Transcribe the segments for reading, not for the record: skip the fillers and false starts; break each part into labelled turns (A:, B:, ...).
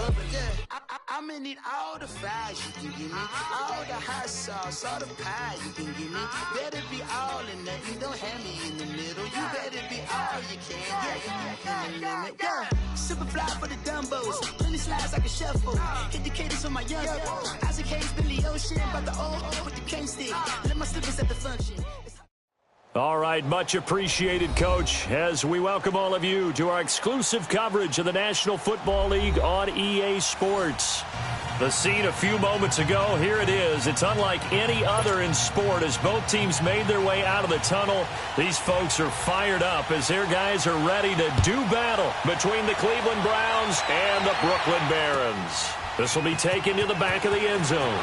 A: cover, yeah. I'ma need all the fries you can give me, all the hot sauce, all the pie you can give me. Better be all or nothing, don't have me in the middle. You better be all you can, yeah, in the limit, yeah. Super fly for the Dumbos, plenty slides like a shuffle. Hit the cadence on my young Isaac Hayes, Billy Ocean, about the old with the cane stick. Let my slippers at the function.
B: All right, much appreciated, Coach, as we welcome all of you to our exclusive coverage of the National Football League on EA Sports. The scene a few moments ago, here it is. It's unlike any other in sport as both teams made their way out of the tunnel. These folks are fired up as their guys are ready to do battle between the Cleveland Browns and the Brooklyn Barons. This will be taken to the back of the end zone.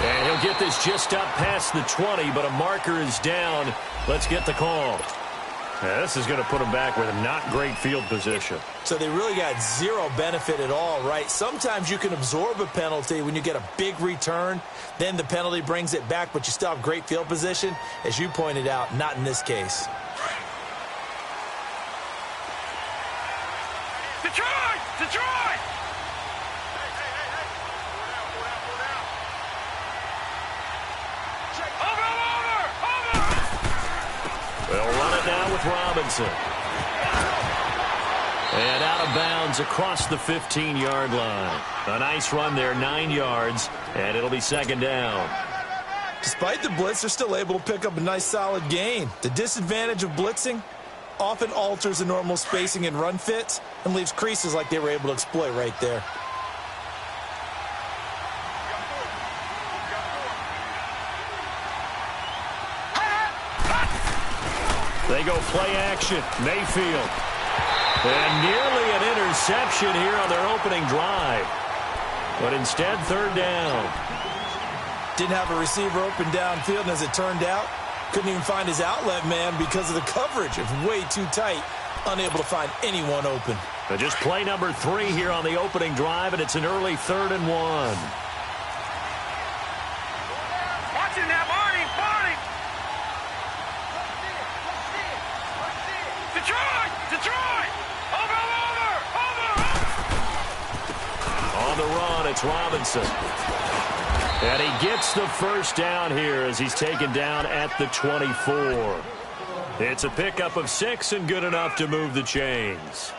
B: And he'll get this just up past the 20, but a marker is down. Let's get the call. Yeah, this is going to put him back with a not great field position.
C: So they really got zero benefit at all, right? Sometimes you can absorb a penalty when you get a big return. Then the penalty brings it back, but you still have great field position. As you pointed out, not in this case.
D: Detroit! Detroit!
B: They'll run it now with Robinson. And out of bounds across the 15-yard line. A nice run there, 9 yards, and it'll be second down.
C: Despite the blitz, they're still able to pick up a nice solid gain. The disadvantage of blitzing often alters the normal spacing and run fits and leaves creases like they were able to exploit right there.
B: They go play action. Mayfield. And nearly an interception here on their opening drive. But instead, third down.
C: Didn't have a receiver open downfield, and as it turned out, couldn't even find his outlet man because of the coverage. It was way too tight. Unable to find anyone open.
B: But just play number 3 here on the opening drive, and it's an early 3rd and 1.
D: Watching that, Marty! Marty! Detroit! Detroit! Over!
B: On the run, it's Robinson. And he gets the first down here as he's taken down at the 24. It's a pickup of 6 and good enough to move the chains.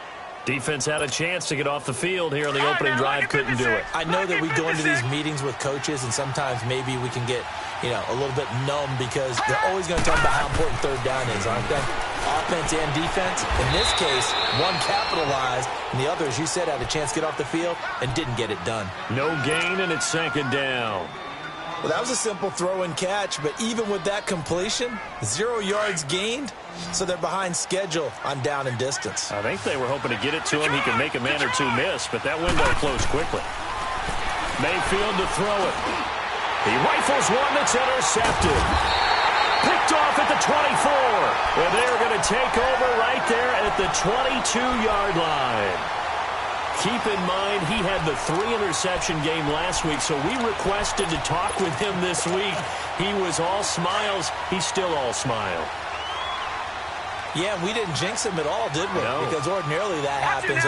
B: Defense had a chance to get off the field here on the opening drive, couldn't do it.
C: I know that we go into these meetings with coaches, and sometimes maybe we can get, a little bit numb because they're always going to talk about how important third down is, aren't they? Offense and defense. In this case, one capitalized, and the other, as you said, had a chance to get off the field and didn't get it done.
B: No gain, and it's second down.
C: Well, that was a simple throw and catch, but even with that completion, 0 yards gained, so they're behind schedule on down and distance.
B: I think they were hoping to get it to him. He could make a man or two miss, but that window closed quickly. Mayfield to throw it. He rifles one that's intercepted. Picked off at the 24. And they're going to take over right there at the 22-yard line. Keep in mind, he had the 3-interception game last week, so we requested to talk with him this week. He was all smiles. He's still all smile.
C: Yeah, we didn't jinx him at all, did we?
B: No.
C: Because ordinarily that happens.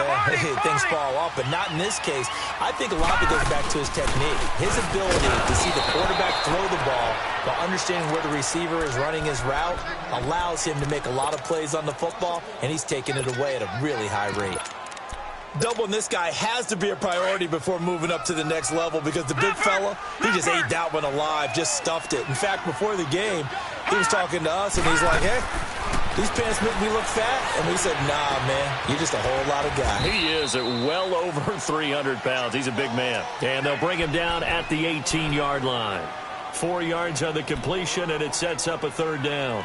C: Things fall off, but not in this case. I think a lot of it goes back to his technique. His ability to see the quarterback throw the ball while understanding where the receiver is running his route allows him to make a lot of plays on the football, and he's taking it away at a really high rate. Doubling this guy has to be a priority before moving up to the next level because the big fella, he just ate that one alive, just stuffed it. In fact, before the game, he was talking to us, and he's like, hey, these pants make me look fat. And we said, nah, man, you're just a whole lot of guy.
B: He is at well over 300 pounds. He's a big man. And they'll bring him down at the 18-yard line. 4 yards on the completion, and it sets up a third down.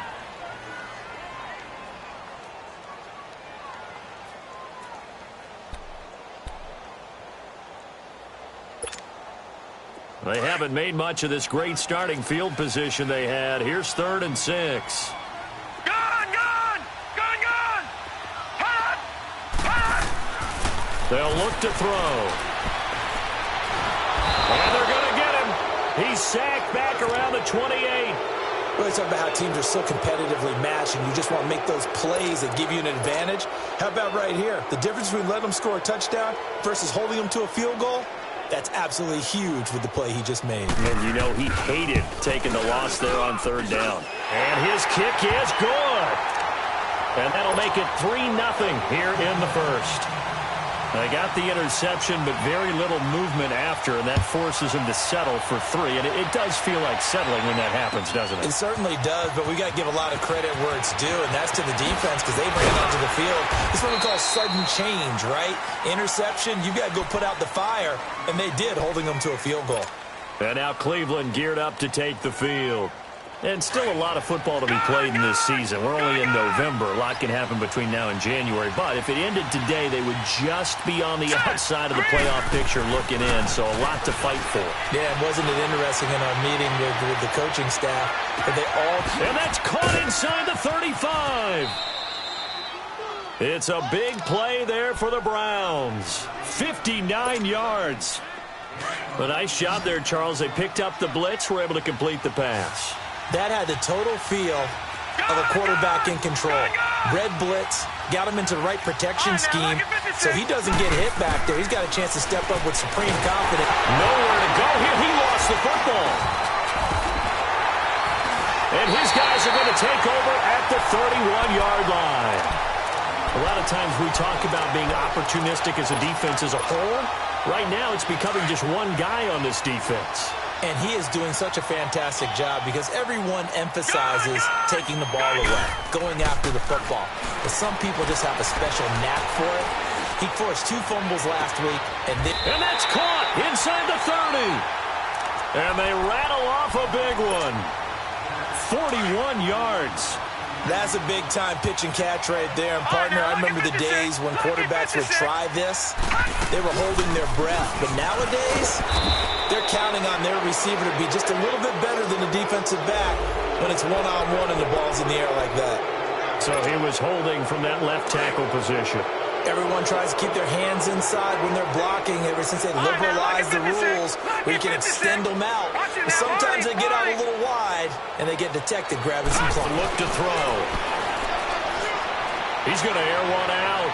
B: They haven't made much of this great starting field position they had. Here's 3rd and 6.
D: Gone! Hot!
B: They'll look to throw. And they're going to get him. He's sacked back around the 28.
C: We always talk about how teams are so competitively matched, and you just want to make those plays that give you an advantage. How about right here? The difference between letting them score a touchdown versus holding them to a field goal, that's absolutely huge with the play he just made.
B: And you know he hated taking the loss there on third down. And his kick is good. And that'll make it 3-0 here in the first. They got the interception, but very little movement after, and that forces him to settle for 3. And it does feel like settling when that happens, doesn't it?
C: It certainly does, but we got to give a lot of credit where it's due, and that's to the defense because they bring it onto the field. This is what we call sudden change, right? Interception, you got to go put out the fire, and they did, holding them to a field goal.
B: And now Cleveland geared up to take the field. And still a lot of football to be played in this season. We're only in November. A lot can happen between now and January. But if it ended today, they would just be on the outside of the playoff picture looking in. So a lot to fight for.
C: Yeah, wasn't it interesting in our meeting with the coaching staff that they all...
B: And that's caught inside the 35. It's a big play there for the Browns. 59 yards. A nice job there, Charles. They picked up the blitz, were able to complete the pass.
C: That had the total feel of a quarterback in control. Red blitz, got him into the right protection scheme, so he doesn't get hit back there. He's got a chance to step up with supreme confidence.
B: Nowhere to go here. He lost the football. And his guys are going to take over at the 31-yard line. A lot of times we talk about being opportunistic as a defense as a whole. Right now it's becoming just one guy on this defense.
C: And he is doing such a fantastic job because everyone emphasizes taking the ball away, going after the football. But some people just have a special knack for it. He forced 2 fumbles last week. And
B: that's caught inside the 30. And they rattle off a big one. 41 yards.
C: That's a big-time pitch and catch right there. And, partner, I remember the days when quarterbacks would try this. They were holding their breath. But nowadays, they're counting on their receiver to be just a little bit better than the defensive back when it's one-on-one and the ball's in the air like that.
B: So he was holding from that left tackle position.
C: Everyone tries to keep their hands inside when they're blocking ever since they liberalized the rules where you can extend them out. But sometimes they get out a little wide, and they get detected grabbing some clock.
B: Look to throw. He's going to air one out.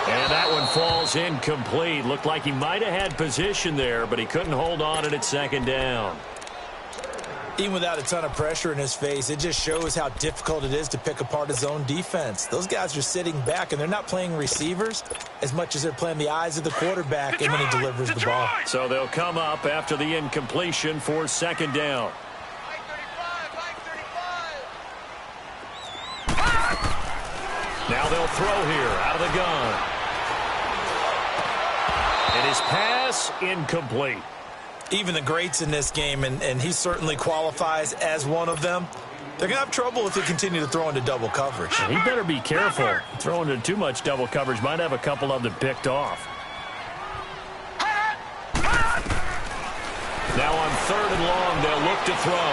B: And that one falls incomplete. Looked like he might have had position there, but he couldn't hold on at second down.
C: Even without a ton of pressure in his face, it just shows how difficult it is to pick apart his own defense. Those guys are sitting back, and they're not playing receivers as much as they're playing the eyes of the quarterback and when he delivers the ball.
B: So they'll come up after the incompletion for second down. Now they'll throw here out of the gun. And his pass incomplete.
C: Even the greats in this game, and he certainly qualifies as one of them, they're going to have trouble if they continue to throw into double coverage.
B: He better be careful. Throwing into too much double coverage might have a couple of them picked off. Now on 3rd and long, they'll look to throw.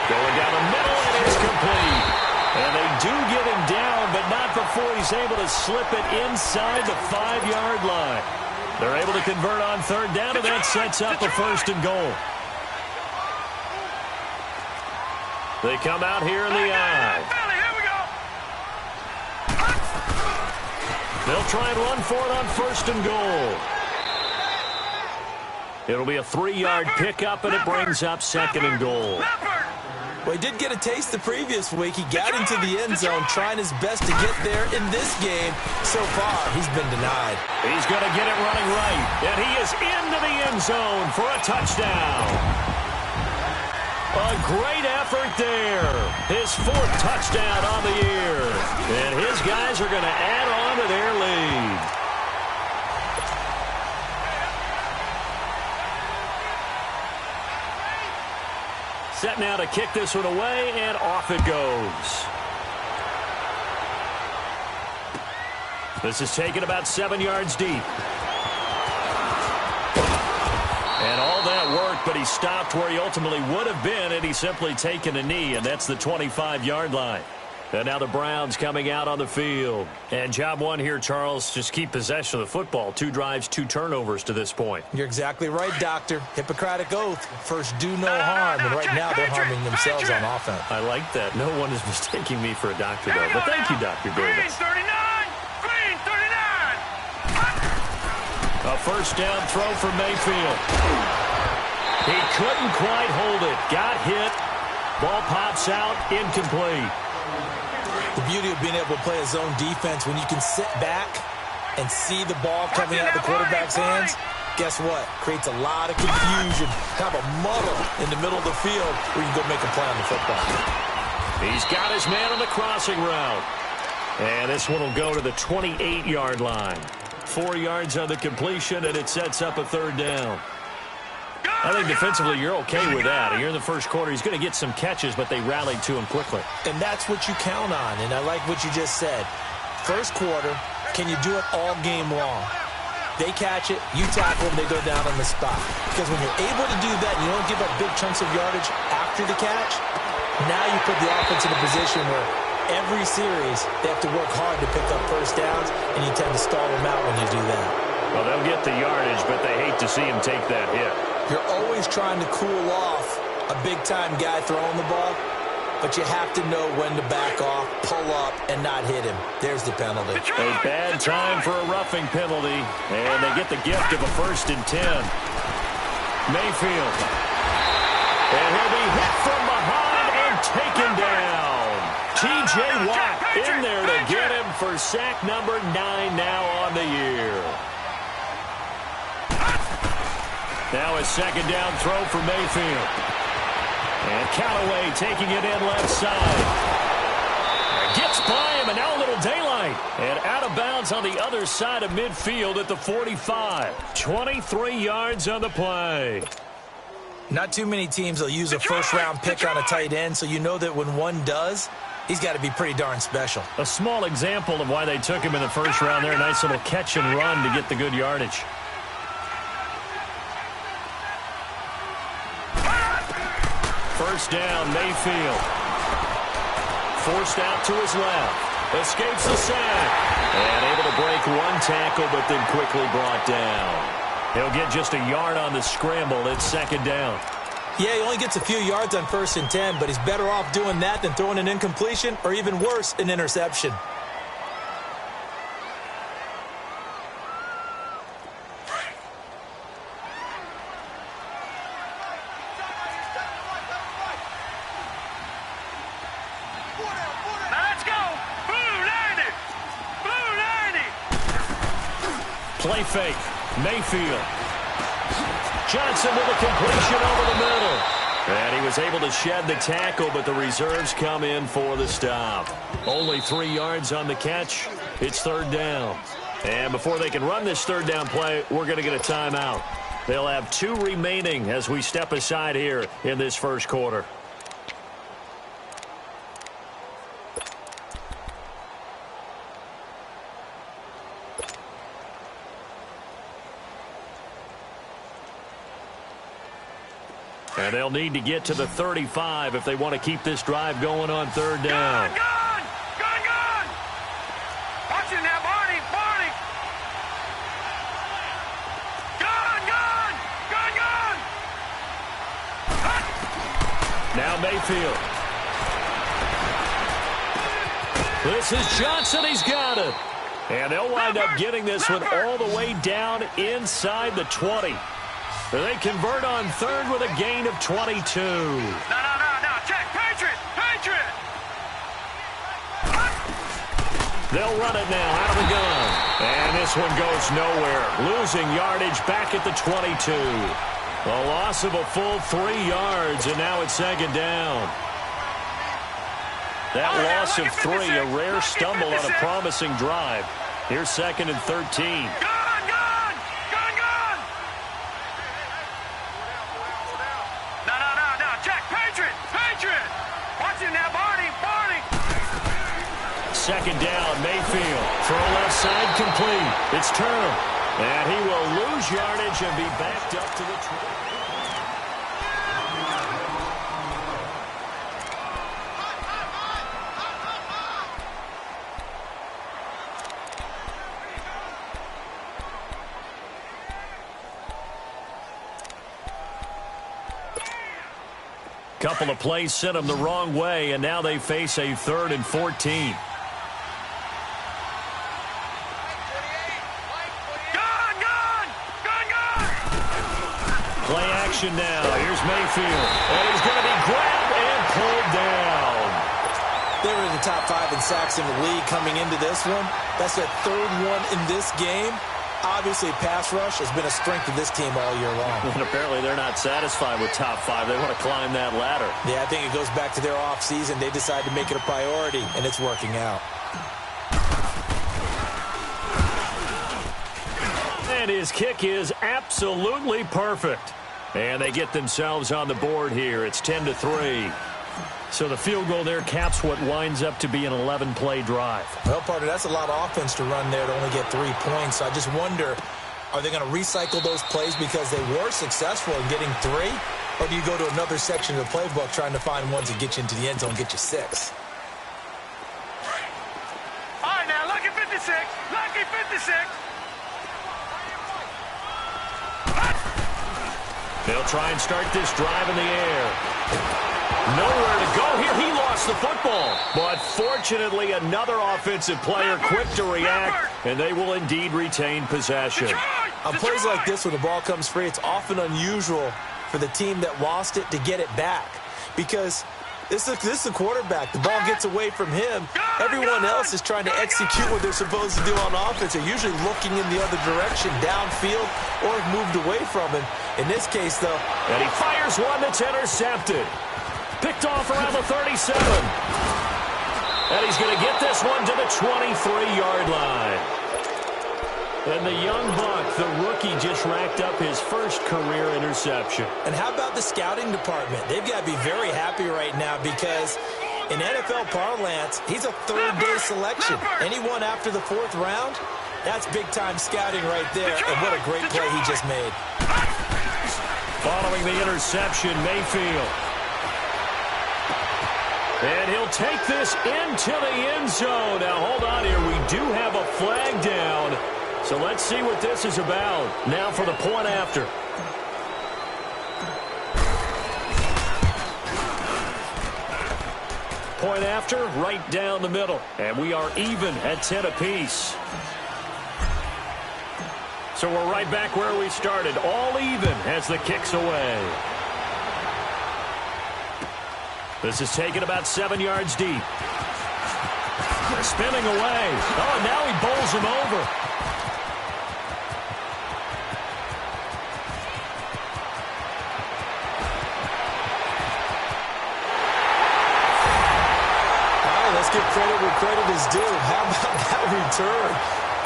B: Going down the middle, and it's complete. And they do get him down, but not before he's able to slip it inside the 5-yard line. They're able to convert on 3rd down, and that sets up a 1st and goal. They come out here in the eye. They'll try and run for it on 1st and goal. It'll be a 3-yard pickup, and it brings up 2nd and goal.
C: Well, he did get a taste the previous week. He got into the end zone, trying his best to get there in this game. So far, he's been denied.
B: He's going to get it running right, and he is into the end zone for a touchdown. A great effort there. His 4th touchdown on the year. And his guys are going to add on to their lead. Set now to kick this one away, and off it goes. This is taken about 7 yards deep. And all that worked, but he stopped where he ultimately would have been, and he's simply taken a knee, and that's the 25-yard line. And now the Browns coming out on the field. And job one here, Charles, just keep possession of the football. 2 drives, 2 turnovers to this point.
C: You're exactly right, Doctor. Hippocratic oath. First, do no harm. And right now, they're harming themselves on offense.
B: I like that. No one is mistaking me for a doctor, though. But thank you, Dr. Davis.
D: Green 39! Green 39!
B: A first down throw for Mayfield. He couldn't quite hold it. Got hit. Ball pops out. Incomplete.
C: The beauty of being able to play a zone defense when you can sit back and see the ball coming out of the quarterback's hands, guess what? Creates a lot of confusion, kind of a muddle in the middle of the field where you can go make a play on the football.
B: He's got his man on the crossing route. And this one will go to the 28-yard line. 4 yards on the completion, and it sets up a third down. I think defensively you're okay with that. Here in the first quarter, he's going to get some catches, but they rallied to him quickly.
C: And that's what you count on, and I like what you just said. First quarter, can you do it all game long? They catch it, you tackle them, they go down on the spot. Because when you're able to do that and you don't give up big chunks of yardage after the catch, now you put the offense in a position where every series they have to work hard to pick up first downs, and you tend to stall them out when you do that.
B: Well, they'll get the yardage, but they hate to see him take that hit.
C: You're always trying to cool off a big-time guy throwing the ball, but you have to know when to back off, pull up, and not hit him. There's the penalty.
B: A bad time for a roughing penalty, and they get the gift of a 1st and 10. Mayfield. And he'll be hit from behind and taken down. T.J. Watt in there to get him for sack number 9 now on the year. Now a second down throw for Mayfield. And Callaway taking it in left side. Gets by him, and now a little daylight. And out of bounds on the other side of midfield at the 45. 23 yards on the play.
C: Not too many teams will use a first-round pick on a tight end, so you know that when one does, he's got to be pretty darn special.
B: A small example of why they took him in the first round there. Nice little catch and run to get the good yardage. First down, Mayfield. Forced out to his left. Escapes the sack. And able to break one tackle, but then quickly brought down. He'll get just a yard on the scramble. It's second down.
C: Yeah, he only gets a few yards on 1st and 10, but he's better off doing that than throwing an incompletion or even worse, an interception.
B: Play fake. Mayfield. Johnson with a completion over the middle. And he was able to shed the tackle, but the reserves come in for the stop. Only 3 yards on the catch. It's third down. And before they can run this third down play, we're going to get a timeout. They'll have 2 remaining as we step aside here in this first quarter. And they'll need to get to the 35 if they want to keep this drive going on third down.
D: Gun! Watch it now, Barney! Gun!
B: Now Mayfield. This is Johnson. He's got it. And they'll wind up getting this one all the way down inside the 20. They convert on third with a gain of 22.
D: No. Check. Patriot.
B: They'll run it now out of the gun. And this one goes nowhere. Losing yardage back at the 22. A loss of a full 3 yards, and now it's second down. That loss of 3, a rare stumble on a promising drive. Here's 2nd and 13. Second down, Mayfield. Throw left side complete. It's Turner. And he will lose yardage and be backed up to the 20. Couple of plays sent them the wrong way, and now they face a 3rd and 14. Play action now. Here's Mayfield. And he's going to be grabbed and pulled down.
C: They were in the top 5 in sacks in the league coming into this one. That's their 3rd one in this game. Obviously, pass rush has been a strength of this team all year long.
B: And apparently they're not satisfied with top 5. They want to climb that ladder.
C: Yeah, I think it goes back to their offseason. They decided to make it a priority, and it's working out.
B: And his kick is absolutely perfect. And they get themselves on the board here. It's 10-3. So the field goal there caps what winds up to be an 11-play drive.
C: Well, partner, that's a lot of offense to run there to only get 3 points. So I just wonder, are they going to recycle those plays because they were successful in getting 3? Or do you go to another section of the playbook trying to find ones that get you into the end zone and get you 6?
D: All right, now, lucky 56. Lucky 56.
B: They'll try and start this drive in the air. Nowhere to go here. He lost the football. But fortunately, another offensive player quick to react, and they will indeed retain possession.
C: On plays like this, when the ball comes free, it's often unusual for the team that lost it to get it back. Because this is the quarterback. The ball gets away from him. Everyone else is trying to execute what they're supposed to do on offense. They're usually looking in the other direction, downfield, or moved away from him. In this case, though.
B: And he fires one that's intercepted. Picked off around the 37. And he's going to get this one to the 23-yard line. And the young buck, the rookie, just racked up his first career interception.
C: And how about the scouting department? They've got to be very happy right now because in NFL parlance, he's a 3rd-day selection. Anyone after the 4th round, that's big-time scouting right there. And what a great play he just made.
B: Following the interception, Mayfield. And he'll take this into the end zone. Now, hold on here. We do have a flag down. So let's see what this is about. Now for the point after. Point after, right down the middle. And we are even at 10 apiece. So we're right back where we started. All even as the kick's away. This is taken about 7 yards deep. Spinning away. Oh, now he bowls him over.
C: All right, let's give credit where credit is due. How about that return?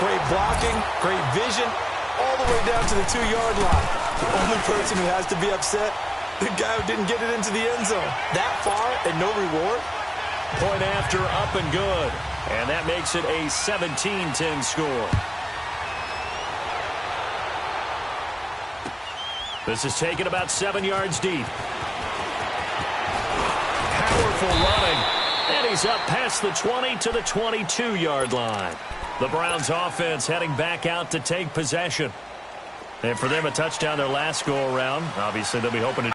C: Great blocking, great vision, all the way down to the 2-yard line. The only person who has to be upset, the guy who didn't get it into the end zone. That far and no reward?
B: Point after, up and good. And that makes it a 17-10 score. This is taken about 7 yards deep. Powerful running. And he's up past the 20 to the 22-yard line. The Browns offense heading back out to take possession. And for them, a touchdown their last go-around. Obviously, they'll be hoping to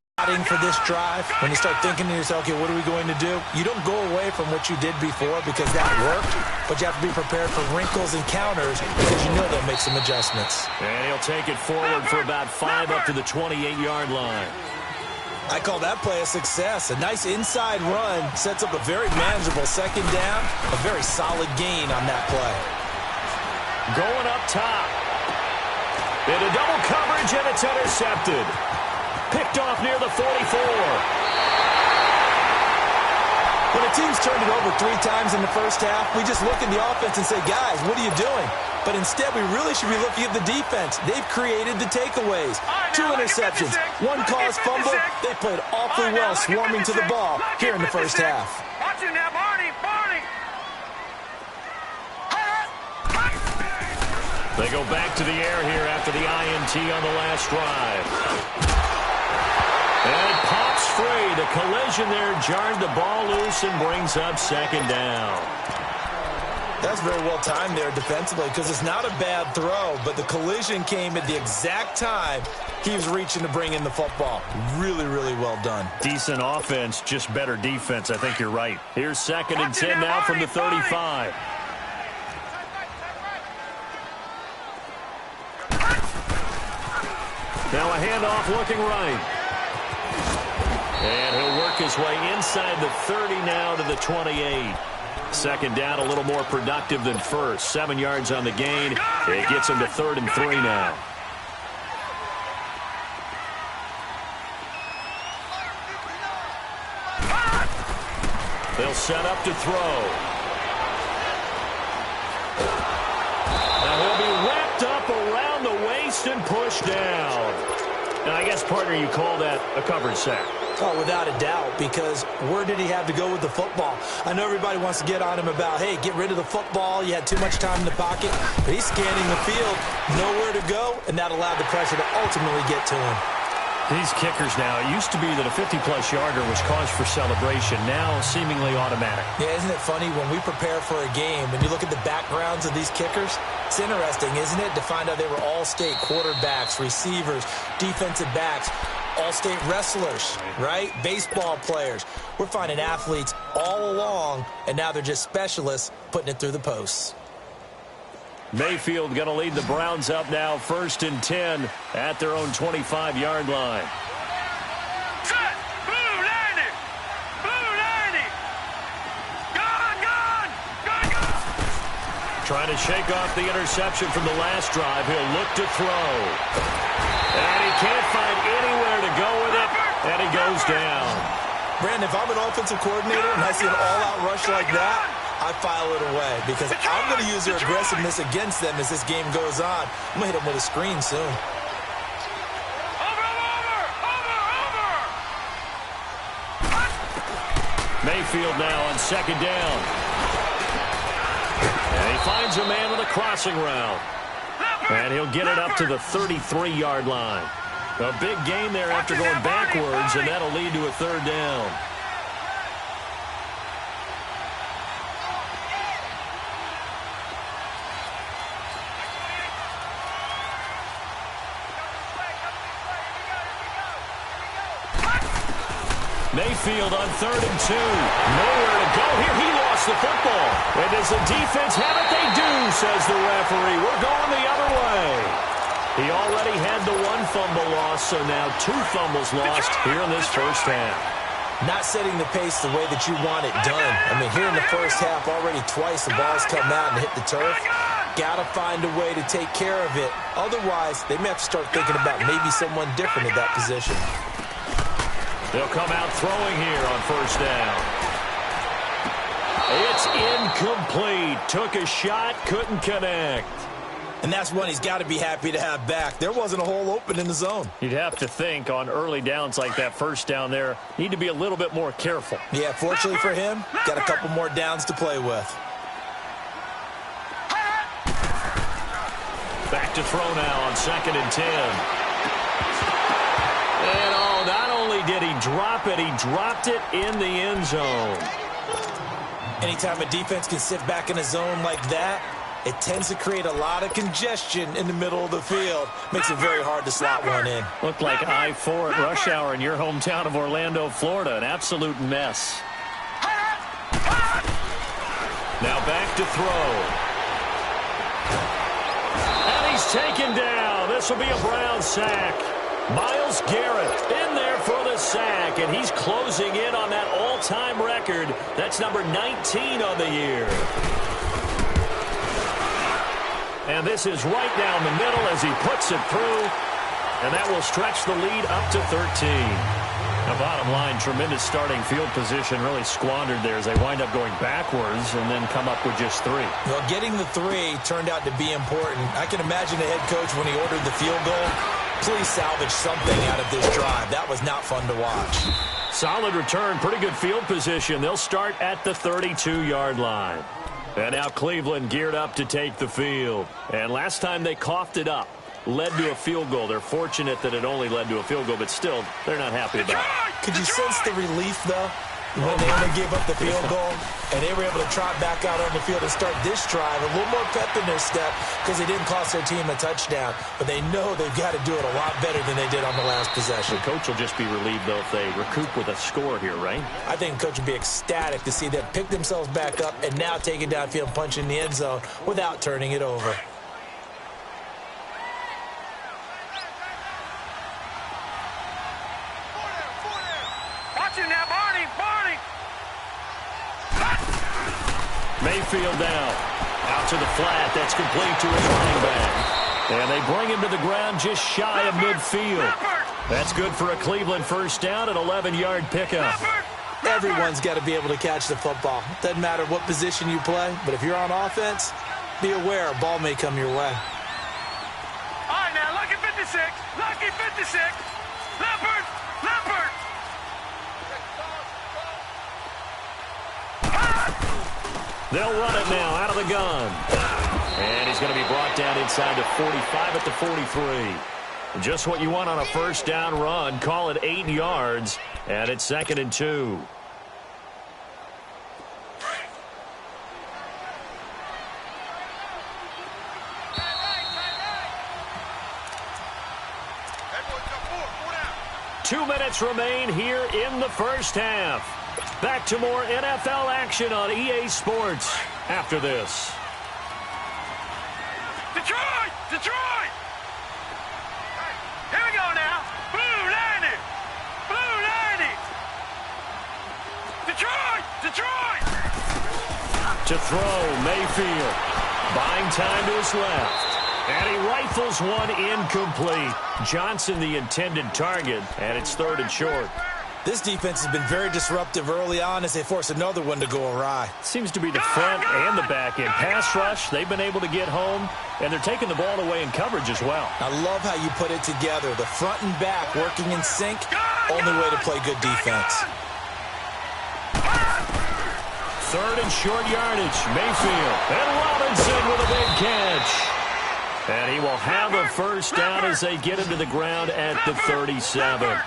C: for this drive, when you start thinking to yourself, okay, what are we going to do? You don't go away from what you did before because that worked, but you have to be prepared for wrinkles and counters because you know they'll make some adjustments.
B: And he'll take it forward for about 5 up to the 28-yard line.
C: I call that play a success. A nice inside run sets up a very manageable 2nd down, a very solid gain on that play.
B: Going up top. Into double coverage, and it's intercepted. Picked off near the 44.
C: When a team's turned it over 3 times in the first half, we just look at the offense and say, guys, what are you doing? But instead, we really should be looking at the defense. They've created the takeaways. 2 interceptions, 1 caused fumble. They played awfully well swarming to the ball here in the first half.
D: Watch it now, Barney.
B: They go back to the air here after the INT on the last drive. And it pops free. The collision there jarred the ball loose and brings up 2nd down.
C: That's very well timed there defensively because it's not a bad throw, but the collision came at the exact time he was reaching to bring in the football. Really, really well done.
B: Decent offense, just better defense. I think you're right. Here's 2nd and 10 now from the 35. Now a handoff looking right. And he'll work his way inside the 30 now to the 28. 2nd down, a little more productive than first. 7 yards on the gain. It gets him to 3rd and 3 now. They'll set up to throw. Now he'll be wrapped up around the waist and pushed down. And I guess, partner, you call that a coverage sack.
C: Oh, without a doubt, because where did he have to go with the football? I know everybody wants to get on him about, hey, get rid of the football. You had too much time in the pocket. But he's scanning the field, nowhere to go, and that allowed the pressure to ultimately get to him.
B: These kickers now, it used to be that a 50-plus yarder was cause for celebration. Now seemingly automatic.
C: Yeah, isn't it funny when we prepare for a game and you look at the backgrounds of these kickers? It's interesting, isn't it, to find out they were all-state quarterbacks, receivers, defensive backs, all-state wrestlers, right? Baseball players. We're finding athletes all along, and now they're just specialists putting it through the posts.
B: Mayfield going to lead the Browns up now, 1st and 10 at their own 25-yard line.
D: Set! Blue 90! Blue 90! Gone!
B: Trying to shake off the interception from the last drive. He'll look to throw. And he can't find anywhere to go with it, and he goes down.
C: Brandon, if I'm an offensive coordinator and I see an all-out rush like that, I file it away because I'm going to use their aggressiveness against them as this game goes on. I'm going to hit them with a screen soon.
D: Over!
B: Mayfield now on 2nd down. And he finds a man with a crossing route. And he'll get it up to the 33-yard line. A big gain there after going backwards, and that'll lead to a 3rd down. Mayfield on 3rd and 2. Nowhere to go here. He lost the football. And does the defense have it? They do, says the referee. We're going the other way. He already had the 1 fumble loss, so now 2 fumbles lost here in this first half.
C: Not setting the pace the way that you want it done. I mean, here in the first half, already twice the ball's come out and hit the turf. Got to find a way to take care of it. Otherwise, they may have to start thinking about maybe someone different at that position.
B: They'll come out throwing here on 1st down. It's incomplete. Took a shot, couldn't connect.
C: And that's one he's got to be happy to have back. There wasn't a hole open in the zone.
B: You'd have to think on early downs like that 1st down there, need to be a little bit more careful.
C: Yeah, fortunately for him, got a couple more downs to play with.
B: Back to throw now on 2nd and 10. And not only did he drop it, he dropped it in the end zone.
C: Anytime a defense can sit back in a zone like that, it tends to create a lot of congestion in the middle of the field. Makes it very hard to slot one in.
B: Looked like I-4 at rush hour in your hometown of Orlando, Florida. An absolute mess. Now back to throw. And he's taken down. This will be a Brown sack. Myles Garrett in there for the sack, and he's closing in on that all-time record. That's number 19 on the year. And this is right down the middle as he puts it through, and that will stretch the lead up to 13. Now, bottom line, tremendous starting field position, really squandered there as they wind up going backwards and then come up with just 3.
C: Well, getting the 3 turned out to be important. I can imagine the head coach when he ordered the field goal. Please salvage something out of this drive. That was not fun to watch.
B: Solid return, pretty good field position. They'll start at the 32-yard line. And now Cleveland geared up to take the field. And last time they coughed it up, led to a field goal. They're fortunate that it only led to a field goal, but still, they're not happy about it.
C: Could you sense the relief, though? when they only gave up the field goal, and they were able to trot back out on the field and start this drive. A little more pep in their step because they didn't cost their team a touchdown. But they know they've got to do it a lot better than they did on the last possession.
B: The coach will just be relieved, though, if they recoup with a score here, right?
C: I think the coach would be ecstatic to see them pick themselves back up and now take it downfield and punch in the end zone without turning it over.
D: Watch him now, Barney!
B: Mayfield down. Out to the flat. That's complete to his running back. And they bring him to the ground just shy of midfield. That's good for a Cleveland first down, an 11-yard pickup.
C: Everyone's got to be able to catch the football. Doesn't matter what position you play, but if you're on offense, be aware a ball may come your way.
D: All right, now, lucky 56. Lucky 56. Leopard! Leopard!
B: They'll run it now out of the gun. And he's going to be brought down inside the 45 at the 43. Just what you want on a first down run. Call it 8 yards. And it's 2nd and 2. Two minutes remain here in the first half. Back to more NFL action on EA Sports after this.
D: Detroit! Detroit! Here we go now. Blue 90! Blue 90! Detroit! Detroit!
B: To throw, Mayfield. Buying time to his left. And he rifles one incomplete. Johnson the intended target, and it's 3rd and short.
C: This defense has been very disruptive early on as they force another one to go awry.
B: Seems to be the front and the back end. Pass rush, they've been able to get home, and they're taking the ball away in coverage as well.
C: I love how you put it together. The front and back working in sync, only way to play good defense.
B: 3rd and short yardage, Mayfield. And Robinson with a big catch. And he will have a first down as they get him to the ground at the 37.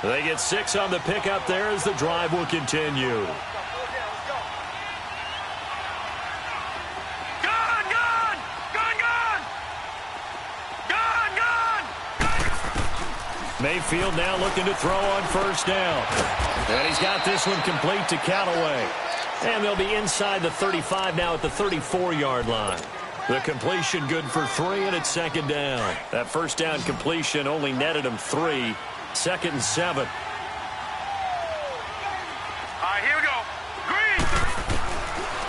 B: They get 6 on the pickup there as the drive will continue. Mayfield now looking to throw on first down. And he's got this one complete to Callaway. And they'll be inside the 35 now at the 34-yard line. The completion good for 3, and it's 2nd down. That first down completion only netted him 3. 2nd and 7.
D: All right, here we go. Green.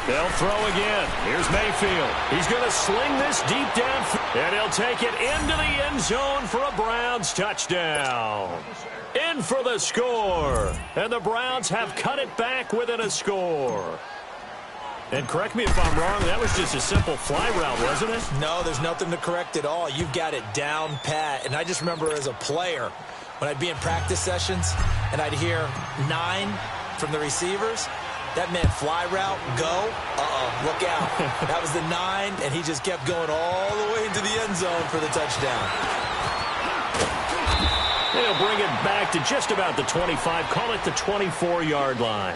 B: They'll throw again. Here's Mayfield. He's going to sling this deep down, and he'll take it into the end zone for a Browns touchdown. In for the score. And the Browns have cut it back within a score. And correct me if I'm wrong, that was just a simple fly route, wasn't it?
C: No, there's nothing to correct at all. You've got it down pat. And I just remember as a player, when I'd be in practice sessions and I'd hear 9 from the receivers, that meant fly route, go, look out. That was the 9, and he just kept going all the way into the end zone for the touchdown.
B: They'll bring it back to just about the 25, call it the 24-yard line.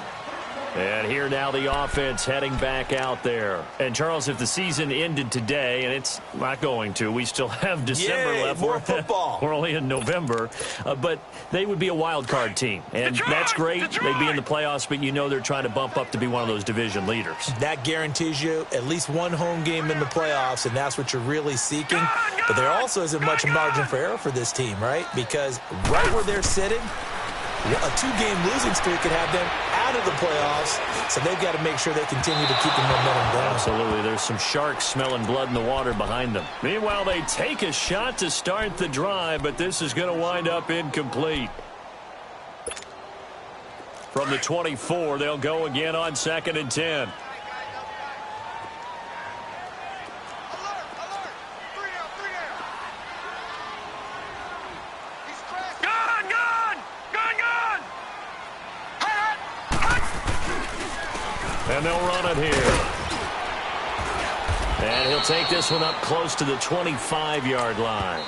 B: And here now the offense heading back out there. And, Charles, if the season ended today, and it's not going to, we still have December left.
C: More football.
B: We're only in November. But they would be a wild card team. And that's great. They'd be in the playoffs, but you know they're trying to bump up to be one of those division leaders.
C: That guarantees you at least one home game in the playoffs, and that's what you're really seeking. But there also isn't much margin for error for this team, right? Because right where they're sitting, a 2-game losing streak could have them out of the playoffs, so they've got to make sure they continue to keep the momentum going.
B: Absolutely. There's some sharks smelling blood in the water behind them. Meanwhile, they take a shot to start the drive, but this is going to wind up incomplete. From the 24, they'll go again on 2nd and 10. And they'll run it here. And he'll take this one up close to the 25-yard line.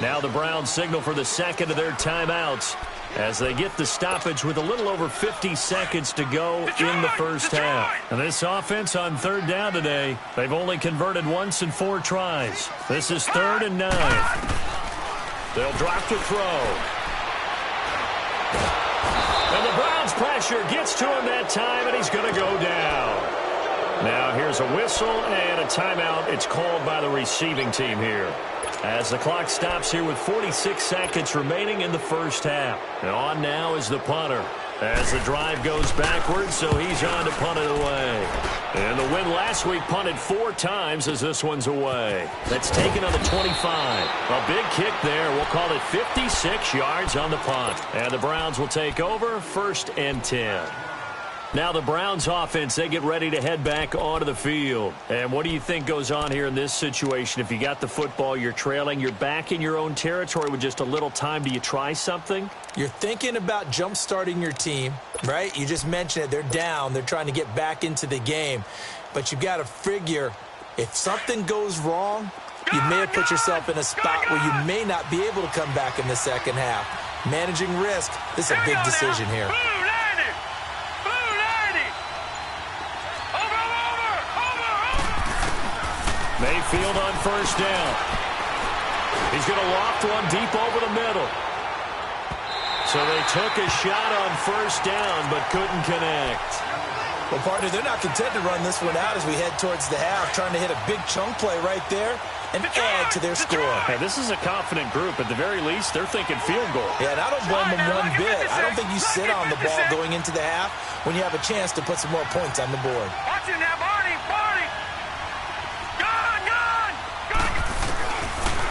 B: Now the Browns signal for the second of their timeouts. as they get the stoppage with a little over 50 seconds to go in the first half. And this offense on third down today, they've only converted once in 4 tries. This is 3rd and 9. They'll drop to throw. And the Browns pressure gets to him that time, and he's going to go down. Now here's a whistle and a timeout. It's called by the receiving team here, as the clock stops here with 46 seconds remaining in the first half. And on now is the punter, as the drive goes backwards, so he's on to punt it away. And the win last week punted 4 times as this one's away. That's taken on the 25. A big kick there. We'll call it 56 yards on the punt. And the Browns will take over 1st and 10. Now the Browns offense, they get ready to head back onto the field. And what do you think goes on here in this situation? If you got the football, you're trailing, you're back in your own territory with just a little time, do you try something?
C: You're thinking about jump-starting your team, right? You just mentioned it. They're down. They're trying to get back into the game. But you've got to figure, if something goes wrong, you may have put yourself in a spot where you may not be able to come back in the second half. Managing risk, this is a big decision here.
B: Mayfield on first down. He's going to loft one deep over the middle. So they took a shot on first down but couldn't connect.
C: Well, partner, they're not content to run this one out as we head towards the half, trying to hit a big chunk play right there and add to their score.
B: Hey, this is a confident group. At the very least, they're thinking field goal.
C: Yeah, and I don't blame them one bit. I don't think you sit on the ball going into the half when you have a chance to put some more points on the board.
D: Watch him now, Barney.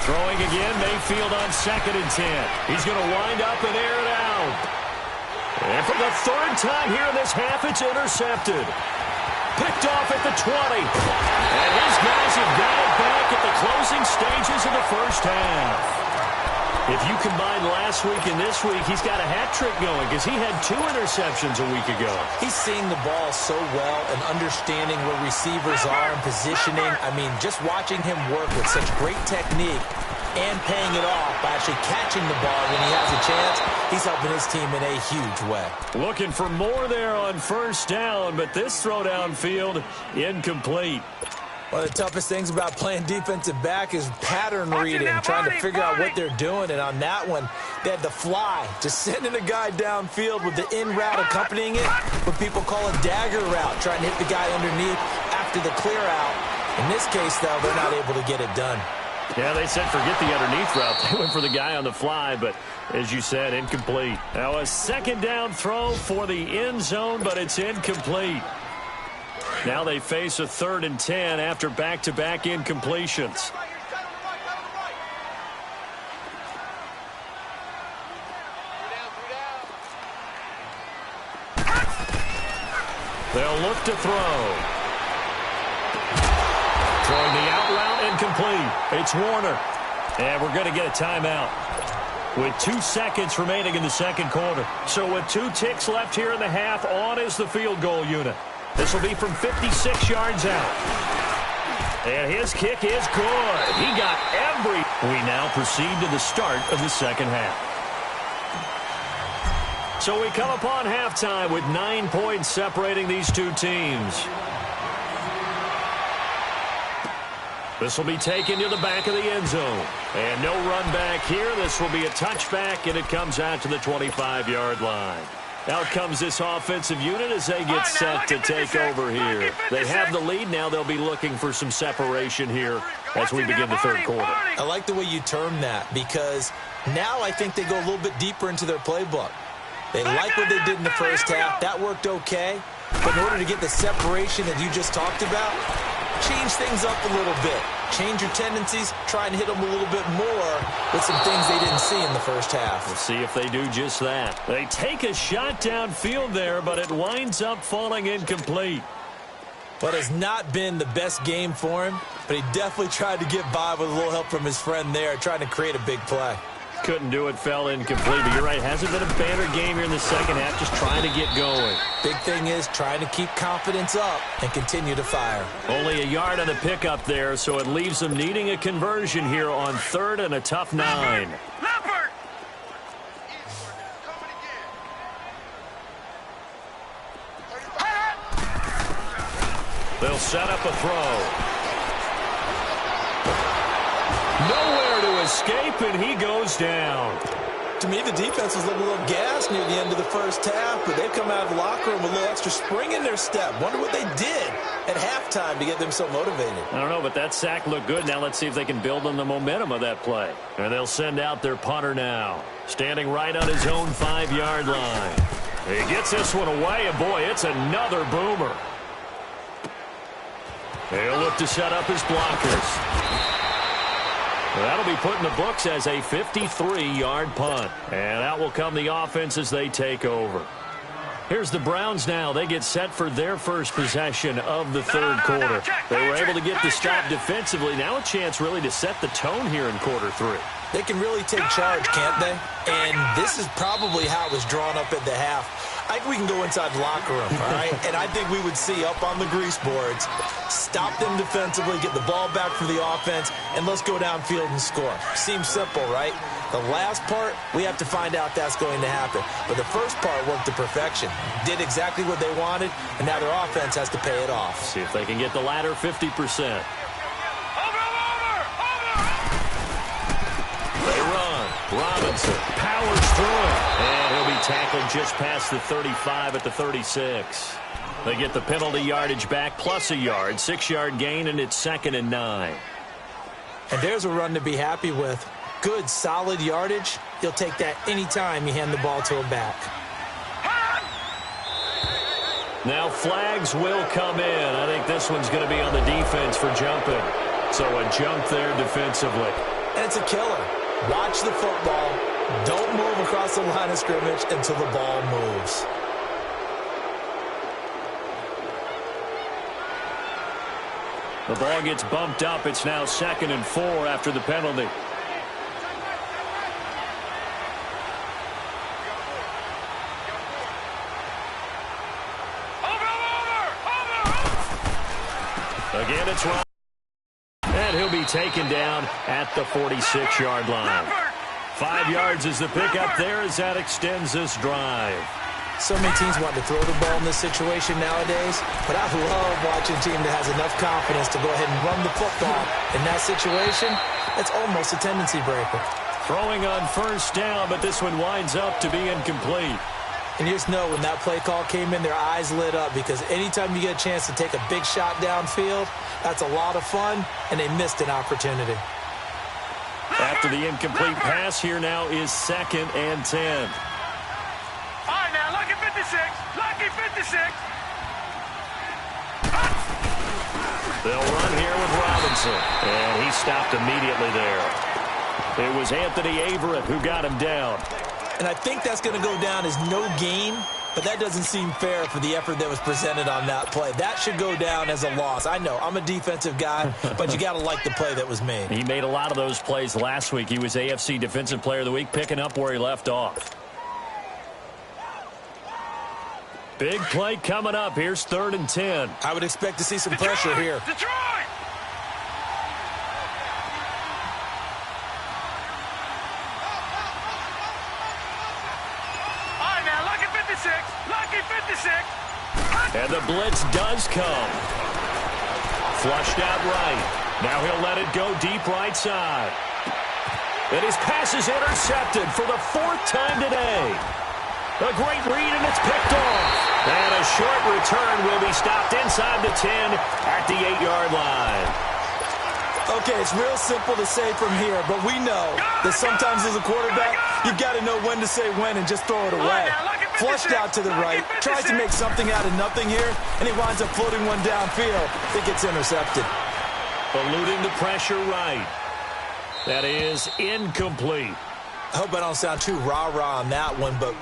B: Throwing again, Mayfield on 2nd and 10. He's going to wind up and air it out. And for the 3rd time here in this half, it's intercepted. Picked off at the 20. And his guys have got it back at the closing stages of the first half. If you combine last week and this week, he's got a hat trick going because he had 2 interceptions a week ago.
C: He's seeing the ball so well and understanding where receivers are and positioning. I mean, just watching him work with such great technique and paying it off by actually catching the ball when he has a chance, he's helping his team in a huge way.
B: Looking for more there on first down, but this throw downfield incomplete.
C: One of the toughest things about playing defensive back is pattern reading, trying to figure out what they're doing. And on that one, they had the fly, just sending a guy downfield with the in route accompanying it, what people call a dagger route, trying to hit the guy underneath after the clear out. In this case, though, they're not able to get it done.
B: Yeah, they said forget the underneath route. They went for the guy on the fly, but as you said, incomplete. Now a 2nd down throw for the end zone, but it's incomplete. Now they face a 3rd and 10 after back-to-back incompletions. They'll look to throw. Throwing the out route incomplete. It's Warner. And we're going to get a timeout with 2 seconds remaining in the second quarter. So with 2 ticks left here in the half, on is the field goal unit. This will be from 56 yards out. And his kick is good. He got every... We now proceed to the start of the second half. So we come upon halftime with 9 points separating these 2 teams. This will be taken to the back of the end zone. And no run back here. This will be a touchback, and it comes out to the 25-yard line. Out comes this offensive unit as they get set to take over here. They have the lead. Now they'll be looking for some separation here as we begin the third quarter.
C: I like the way you term that because now I think they go a little bit deeper into their playbook. They like what they did in the first half. That worked okay. But in order to get the separation that you just talked about, change things up a little bit. Change your tendencies, try and hit them a little bit more with some things they didn't see in the first half.
B: We'll see if they do just that. They take a shot downfield there, but it winds up falling incomplete.
C: But has not been the best game for him, but he definitely tried to get by with a little help from his friend there, trying to create a big play.
B: Couldn't do it, fell incomplete. But you're right, hasn't been a banner game here in the second half, just trying to get going.
C: Big thing is trying to keep confidence up and continue to fire.
B: Only a yard on the pickup there, so it leaves them needing a conversion here on 3rd and a tough 9. They'll set up a throw. Nowhere to escape, and he goes down.
C: To me, the defense was looking a little gassed near the end of the first half, but they've come out of the locker room with a little extra spring in their step. Wonder what they did at halftime to get them so motivated.
B: I don't know, but that sack looked good. Now let's see if they can build on the momentum of that play. And they'll send out their punter now, standing right on his own 5-yard line. He gets this one away, and boy, it's another boomer. He'll look to set up his blockers. That'll be put in the books as a 53-yard punt. And out will come the offense as they take over. Here's the Browns now. They get set for their first possession of the third quarter. They were able to get the stop defensively. Now a chance really to set the tone here in quarter 3.
C: They can really take charge, can't they? And this is probably how it was drawn up at the half. I think we can go inside the locker room, all right? And I think we would see up on the grease boards, stop them defensively, get the ball back for the offense, and let's go downfield and score. Seems simple, right? The last part, we have to find out that's going to happen. But the first part worked to perfection. Did exactly what they wanted, and now their offense has to pay it off.
B: See if they can get the latter 50%. They run. Robinson powers through it. And he'll be tackled just past the 35 at the 36. They get the penalty yardage back plus a yard. 6-yard gain, and it's 2nd and 9.
C: And there's a run to be happy with. Good, solid yardage. You'll take that anytime you hand the ball to a back.
B: Now flags will come in. I think this one's going to be on the defense for jumping. So a jump there defensively.
C: And it's a killer. Watch the football. Don't move across the line of scrimmage until the ball moves.
B: The ball gets bumped up. It's now 2nd and 4 after the penalty. Again, it's Ron. And he'll be taken down at the 46-yard line. 5 yards is the pickup there as that extends this drive.
C: So many teams want to throw the ball in this situation nowadays, but I love watching a team that has enough confidence to go ahead and run the football. In that situation, it's almost a tendency breaker.
B: Throwing on first down, but this one winds up to be incomplete.
C: And you just know when that play call came in, their eyes lit up because anytime you get a chance to take a big shot downfield, that's a lot of fun, and they missed an opportunity.
B: After the incomplete pass, here now is 2nd and 10.
D: All right, now, lucky 56. Lucky 56.
B: They'll run here with Robinson. And he stopped immediately there. It was Anthony Averett who got him down.
C: And I think that's going to go down as no gain, but that doesn't seem fair for the effort that was presented on that play. That should go down as a loss. I know, I'm a defensive guy, but you got to like the play that was made.
B: He made a lot of those plays last week. He was AFC Defensive Player of the Week, picking up where he left off. Big play coming up. Here's 3rd and 10.
C: I would expect to see some pressure here.
D: Detroit! Lucky 56.
B: And the blitz does come. Flushed out right. Now he'll let it go deep right side. And his pass is intercepted for the 4th time today. A great read, and it's picked off. And a short return will be stopped inside the 10 at the 8-yard line.
C: Okay, it's real simple to say from here, but we know that sometimes as a quarterback, you've got to know when to say when and just throw it away. Flushed out to the right, tries to make something out of nothing here, and he winds up floating one downfield. It gets intercepted.
B: Eluding the pressure right. That is incomplete.
C: I hope I don't sound too rah-rah on that one, but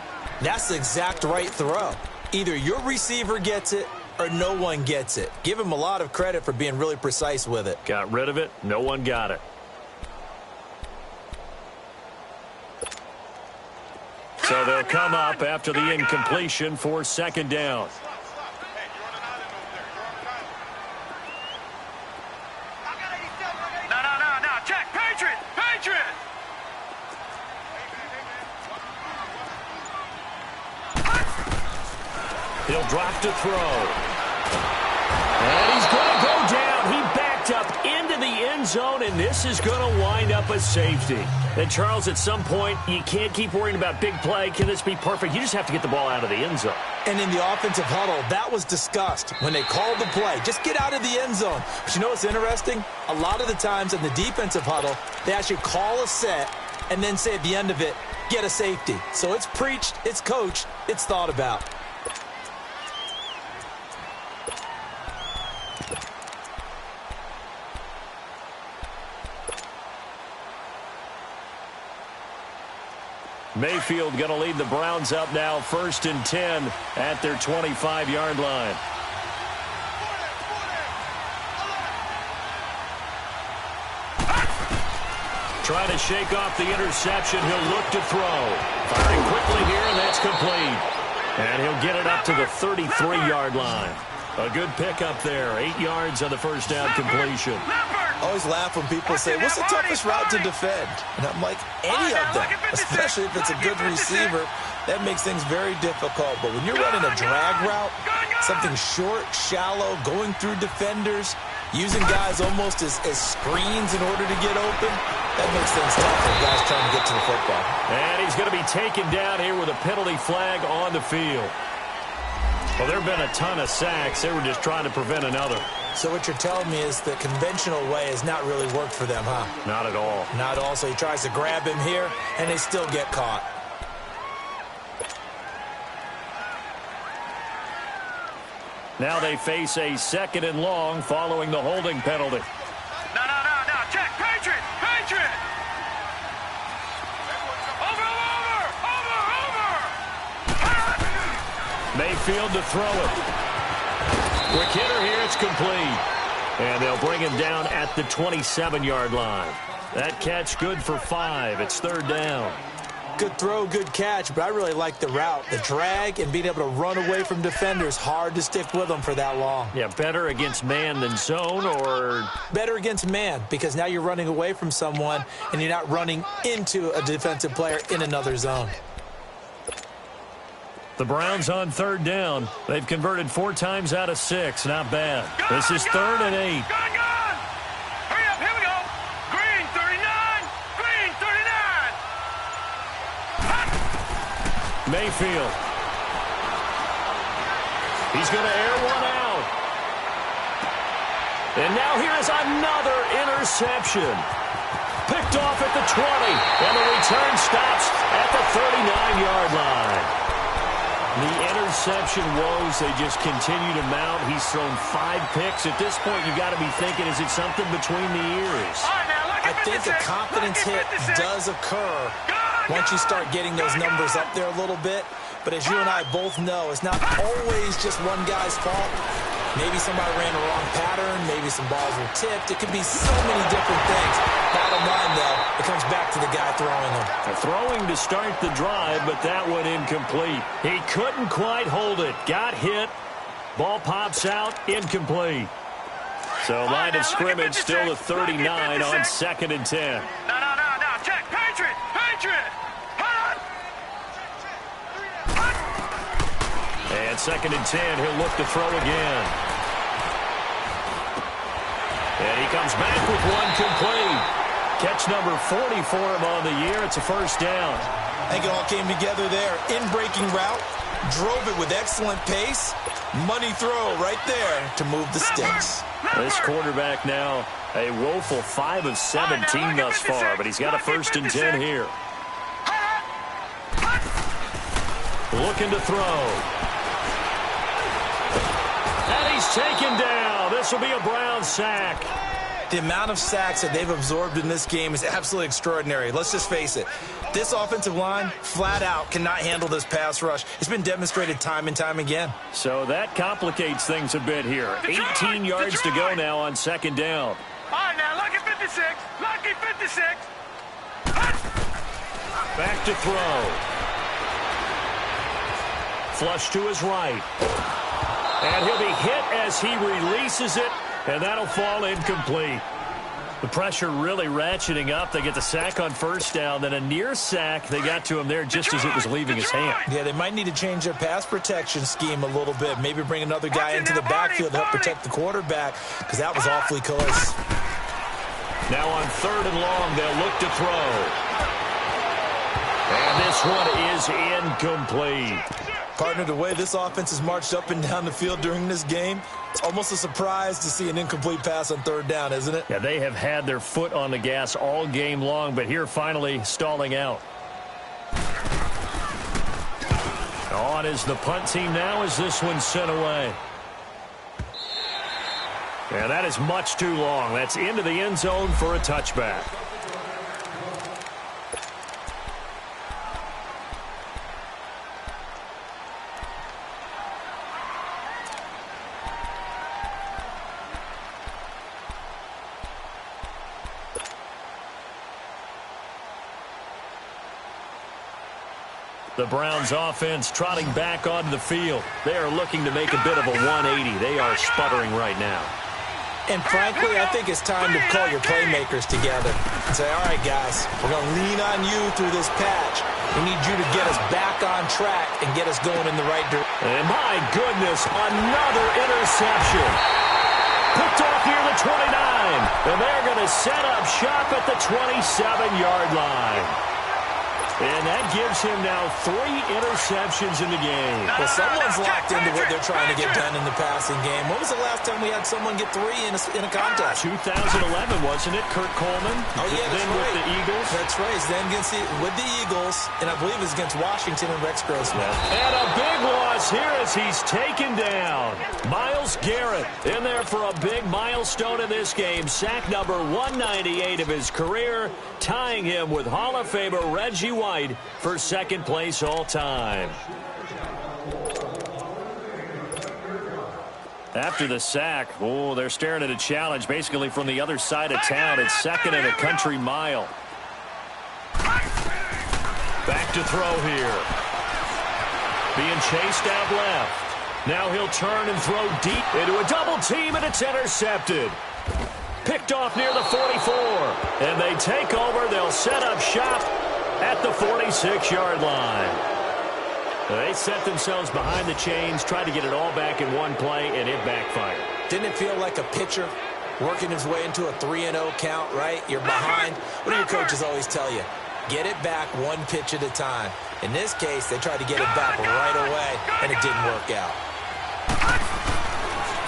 C: that's the exact right throw. Either your receiver gets it or no one gets it. Give him a lot of credit for being really precise with it.
B: Got rid of it. No one got it. So they'll come up after the incompletion for 2nd down.
D: No. Check. Patriot.
B: He'll drop to throw. And he's going end zone, and this is going to wind up a safety. And, Charles, at some point, you can't keep worrying about big play. Can this be perfect? You just have to get the ball out of the end zone.
C: And in the offensive huddle, that was discussed when they called the play. Just get out of the end zone. But you know what's interesting? A lot of the times in the defensive huddle, they actually call a set and then say at the end of it, get a safety. So it's preached, it's coached, it's thought about.
B: Mayfield going to lead the Browns up now, 1st and 10 at their 25-yard line. Trying to shake off the interception. He'll look to throw. Firing quickly here, and that's complete. And he'll get it up to the 33-yard line. A good pickup there. 8 yards on the first down completion.
C: I always laugh when people say, what's the toughest route to defend? And I'm like, any of them, especially if it's a good receiver. That makes things very difficult. But when you're running a drag route, something short, shallow, going through defenders, using guys almost as screens in order to get open, that makes things tough for guys trying to get to the football.
B: And he's going to be taken down here with a penalty flag on the field. Well, there have been a ton of sacks. They were just trying to prevent another.
C: So what you're telling me is the conventional way has not really worked for them, huh?
B: Not at all.
C: Not at all. So he tries to grab him here, and they still get caught.
B: Now they face a 2nd and long following the holding penalty.
D: No. Check. Patriot. Over.
B: Mayfield to throw it. Quick hitter here. It's complete. And they'll bring him down at the 27-yard line. That catch good for 5. It's 3rd down.
C: Good throw, good catch, but I really like the route. The drag and being able to run away from defenders, hard to stick with them for that long.
B: Yeah, better against man than zone, or?
C: Better against man, because now you're running away from someone and you're not running into a defensive player in another zone.
B: The Browns on 3rd down. They've converted 4 times out of 6. Not bad. This is 3rd and 8.
D: Gun. Hurry up, here we go. Green 39.
B: Mayfield. He's going to air one out. And now here's another interception. Picked off at the 20. And the return stops at the 39-yard line. The interception woes, they just continue to mount. He's thrown 5 picks. At this point, you got to be thinking, is it something between the ears?
C: I think a confidence hit does occur once you start getting those numbers up there a little bit. But as you and I both know, it's not always just one guy's fault. Maybe somebody ran the wrong pattern. Maybe some balls were tipped. It could be so many different things. Bottom line, though, it comes back to the guy throwing them.
B: Throwing to start the drive, but that one incomplete. He couldn't quite hold it. Got hit. Ball pops out. Incomplete. So line of scrimmage still at 39 on 2nd and 10.
D: No. Check. Patriot.
B: And 2nd and 10. He'll look to throw again. And he comes back with one complete. Catch number 40 for him on the year. It's a 1st down.
C: I think it all came together there. In-breaking route. Drove it with excellent pace. Money throw right there to move the sticks.
B: This quarterback now a woeful 5 of 17 thus far, but he's got a 1st and 10 here. Looking to throw. And he's taken down. This will be a Browns sack.
C: The amount of sacks that they've absorbed in this game is absolutely extraordinary. Let's just face it. This offensive line, flat out, cannot handle this pass rush. It's been demonstrated time and time again.
B: So that complicates things a bit here. 18 yards to go now on 2nd down.
D: All right, now, lucky 56. Lucky 56.
B: Back to throw. Flush to his right. And he'll be hit as he releases it, and that'll fall incomplete. The pressure really ratcheting up. They get the sack on 1st down, then a near sack. They got to him there just as it was leaving his hand.
C: Yeah, they might need to change their pass protection scheme a little bit. Maybe bring another guy into the backfield to help protect the quarterback, because that was awfully close.
B: Now on 3rd and long, they'll look to throw. And this one is incomplete.
C: Partner, the way this offense has marched up and down the field during this game, it's almost a surprise to see an incomplete pass on 3rd down, isn't it?
B: Yeah, they have had their foot on the gas all game long, but here finally stalling out. On is the punt team now as this one's sent away. And that is much too long. That's into the end zone for a touchback. The Browns offense trotting back onto the field. They are looking to make a bit of a 180. They are sputtering right now.
C: And frankly, I think it's time to call your playmakers together and say, all right, guys, we're going to lean on you through this patch. We need you to get us back on track and get us going in the right direction.
B: And my goodness, another interception. Picked off near the 29. And they're going to set up shop at the 27-yard line. And that gives him now 3 interceptions in the game.
C: Well, someone's locked into what they're trying to get done in the passing game. When was the last time we had someone get 3 in a contest?
B: 2011, wasn't it? Kurt Coleman.
C: Oh, yeah, that's
B: then
C: right.
B: With the Eagles.
C: That's right. Then with the Eagles, and I believe it's against Washington and Rex Grossman.
B: And a big loss here as he's taken down. Myles Garrett in there for a big milestone in this game. Sack number 198 of his career, tying him with Hall of Famer Reggie White for 2nd place all time. After the sack, they're staring at a challenge basically from the other side of town. It's 2nd and a country mile. Back to throw here. Being chased out left. Now he'll turn and throw deep into a double team, and it's intercepted. Picked off near the 44. And they take over. They'll set up shop at the 46-yard line. They set themselves behind the chains, tried to get it all back in one play, and it backfired.
C: Didn't it feel like a pitcher working his way into a 3-0 count, right? You're behind. What do your coaches always tell you? Get it back 1 pitch at a time. In this case, they tried to get it back right away, and it didn't work out.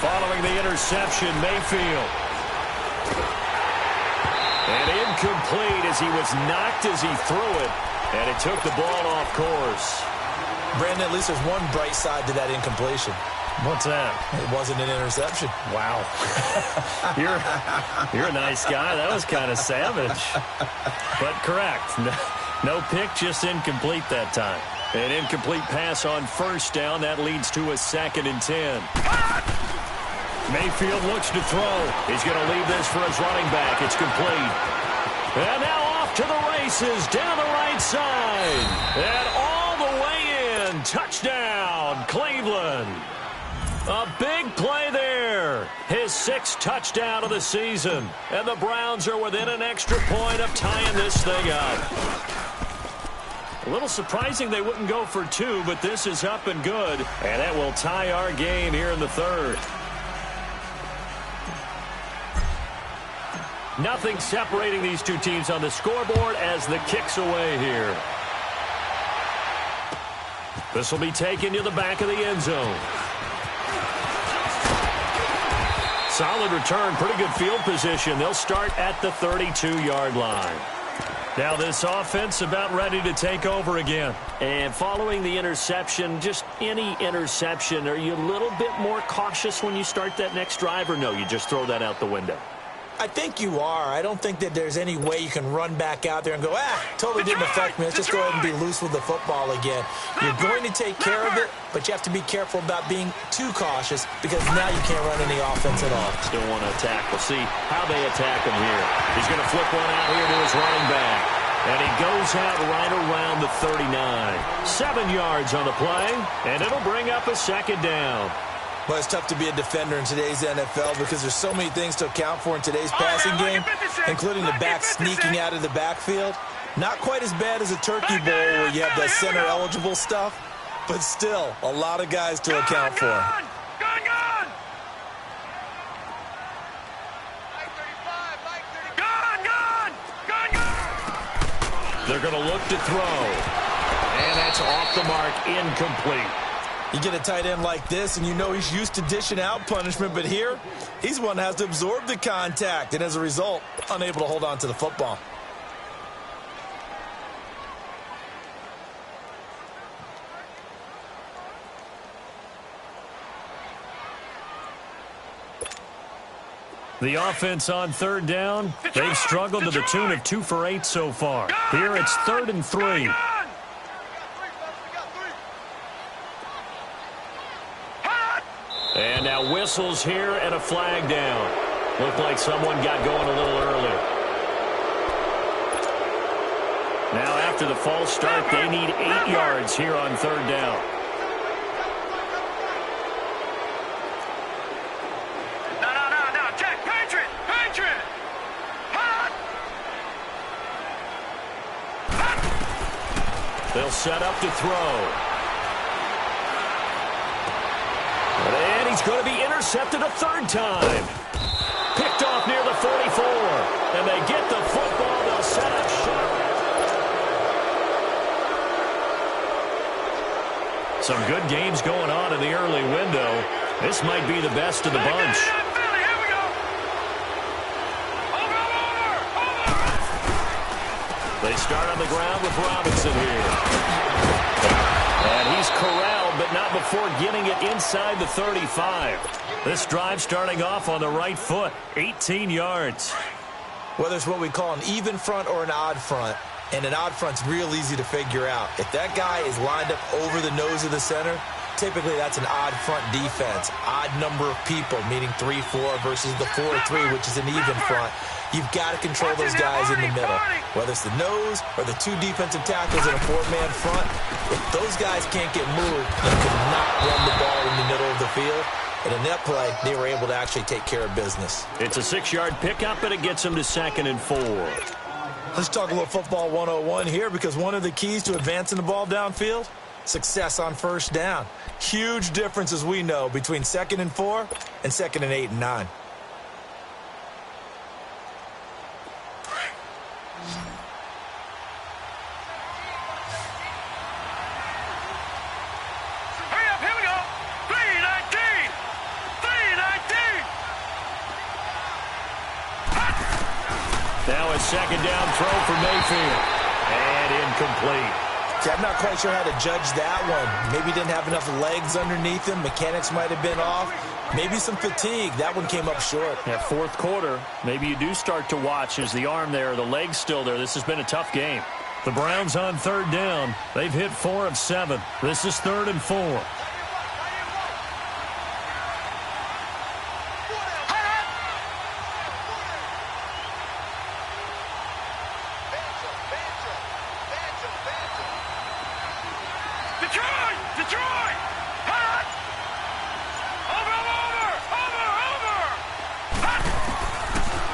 B: Following the interception, Mayfield. And incomplete as he was knocked as he threw it, and it took the ball off course.
C: Brandon, at least there's one bright side to that incompletion.
B: What's that?
C: It wasn't an interception.
B: Wow. You're a nice guy. That was kind of savage. But correct. No pick, just incomplete that time. An incomplete pass on 1st down. That leads to a 2nd and 10. Mayfield looks to throw. He's going to leave this for his running back. It's complete. And now off to the races down the right side. And all the way in. Touchdown, Cleveland. A big play there. His 6th touchdown of the season. And the Browns are within an extra point of tying this thing up. A little surprising they wouldn't go for 2, but this is up and good. And that will tie our game here in the 3rd. Nothing separating these two teams on the scoreboard as the kick's away here. This will be taken to the back of the end zone. Solid return, pretty good field position. They'll start at the 32-yard line. Now this offense about ready to take over again. And following the interception, just any interception, are you a little bit more cautious when you start that next drive, or no, you just throw that out the window?
C: I think you are. I don't think that there's any way you can run back out there and go, totally didn't affect me. Let's just go ahead and be loose with the football again. You're going to take care of it, but you have to be careful about being too cautious because now you can't run any offense at all.
B: Still want to attack. We'll see how they attack him here. He's going to flip one out here to his running back. And he goes out right around the 39. 7 yards on the play, and it'll bring up a 2nd down.
C: Well, it's tough to be a defender in today's NFL because there's so many things to account for in today's passing game, including the back sneaking out of the backfield. Not quite as bad as a turkey bowl where you have that center-eligible stuff, but still a lot of guys to account for.
D: Gone!
B: They're going to look to throw. And that's off the mark, incomplete.
C: You get a tight end like this, and you know he's used to dishing out punishment, but here, he's one that has to absorb the contact, and as a result, unable to hold on to the football.
B: The offense on third down, they've struggled to the tune of 2 for 8 so far. Here it's 3rd and 3. And now whistles here and a flag down. Looked like someone got going a little early. Now after the false start, they need 8 yards here on 3rd down. They'll set up to throw. And he's going to be intercepted a 3rd time. Picked off near the 44. And they get the football. They'll set up short. Some good games going on in the early window. This might be the best of the bunch. They start on the ground with Robinson here. And he's corralled, but not before getting it inside the 35. This drive starting off on the right foot, 18 yards.
C: Whether it's what we call an even front or an odd front, and an odd front's real easy to figure out. If that guy is lined up over the nose of the center, typically that's an odd front defense. Odd number of people, meaning 3-4 versus the 4-3, which is an even front. You've got to control those guys in the middle. Whether it's the nose or the 2 defensive tackles in a 4-man front, if those guys can't get moved, you cannot run the ball in the middle of the field. And in that play, they were able to actually take care of business.
B: It's a 6-yard pickup, and it gets them to 2nd and 4.
C: Let's talk a little football 101 here, because one of the keys to advancing the ball downfield, success on 1st down. Huge difference, as we know, between 2nd and 4 and 2nd and 8 and 9.
B: Now a 2nd down throw for Mayfield. And incomplete.
C: See, I'm not quite sure how to judge that one. Maybe didn't have enough legs underneath him. Mechanics might have been off. Maybe some fatigue. That one came up short.
B: Yeah, 4th quarter, maybe you do start to watch as the arm there, the leg's still there. This has been a tough game. The Browns on 3rd down. They've hit 4 of 7. This is 3rd and 4.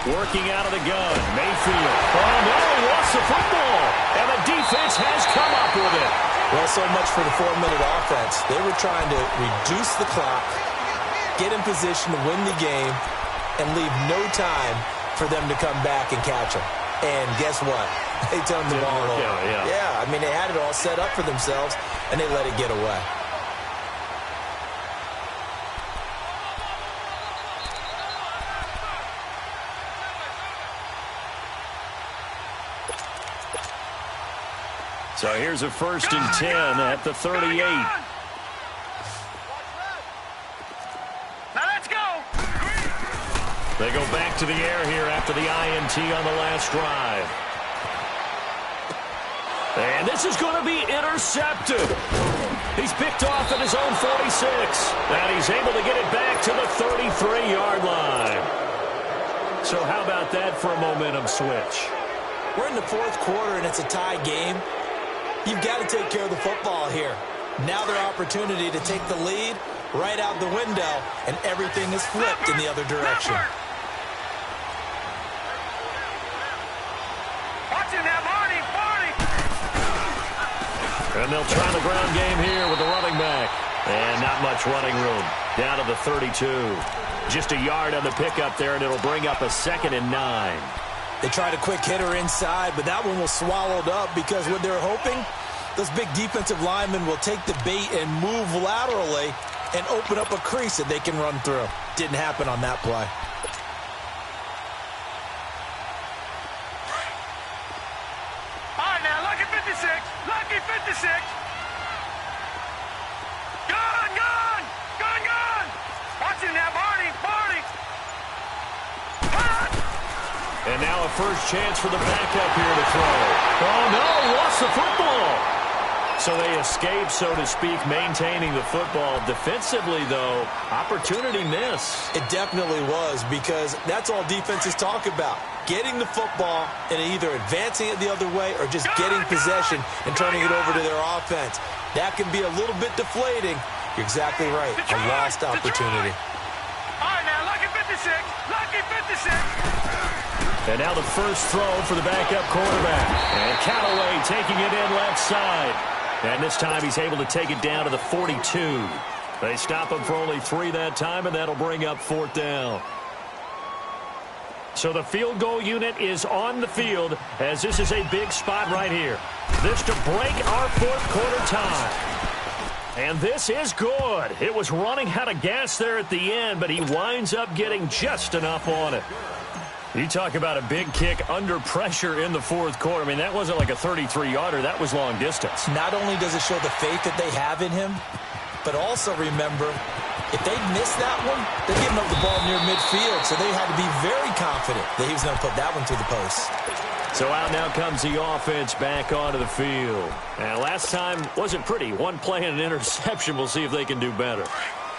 B: Working out of the gun, Mayfield. Oh, no, he lost the football. And the defense has come up with it.
C: Well, so much for the 4-minute offense. They were trying to reduce the clock, get in position to win the game, and leave no time for them to come back and catch them. And guess what? They turned the ball over. Yeah, I mean, they had it all set up for themselves, and they let it get away.
B: So here's a 1st and 10 at the 38.
D: Now let's go.
B: They go back to the air here after the INT on the last drive. And this is going to be intercepted. He's picked off at his own 46. And he's able to get it back to the 33-yard line. So how about that for a momentum switch?
C: We're in the 4th quarter, and it's a tie game. You've got to take care of the football here. Now their opportunity to take the lead right out the window, and everything is flipped in the other direction.
D: Watching that, Marty.
B: And they'll try the ground game here with the running back. And not much running room. Down to the 32. Just a yard on the pickup there, and it'll bring up a 2nd and 9.
C: They tried a quick hitter inside, but that one was swallowed up because what they're hoping, those big defensive linemen will take the bait and move laterally and open up a crease that they can run through. Didn't happen on that play.
D: All right, now, lucky 56. Lucky 56. Gun, gun. Gun, gun. Watch it now, Barney. Barney.
B: And now a first chance for the backup here to throw. Oh, no, lost the football. So they escape, so to speak, maintaining the football. Defensively, though, opportunity miss.
C: It definitely was, because that's all defenses talk about. Getting the football and either advancing it the other way or just getting possession and turning it over to their offense. That can be a little bit deflating. You're exactly right. A lost opportunity.
D: All right, now, lucky 56. Lucky 56.
B: And now the first throw for the backup quarterback. And Callaway taking it in left side. And this time he's able to take it down to the 42. They stop him for only 3 that time, and that'll bring up 4th down. So the field goal unit is on the field, as this is a big spot right here. This to break our 4th quarter tie. And this is good. It was running out of gas there at the end, but he winds up getting just enough on it. You talk about a big kick under pressure in the 4th quarter. I mean, that wasn't like a 33-yarder. That was long distance.
C: Not only does it show the faith that they have in him, but also remember, if they miss that one, they're giving up the ball near midfield, so they had to be very confident that he was going to put that one through the post.
B: So out now comes the offense back onto the field. And last time wasn't pretty. One play and an interception. We'll see if they can do better.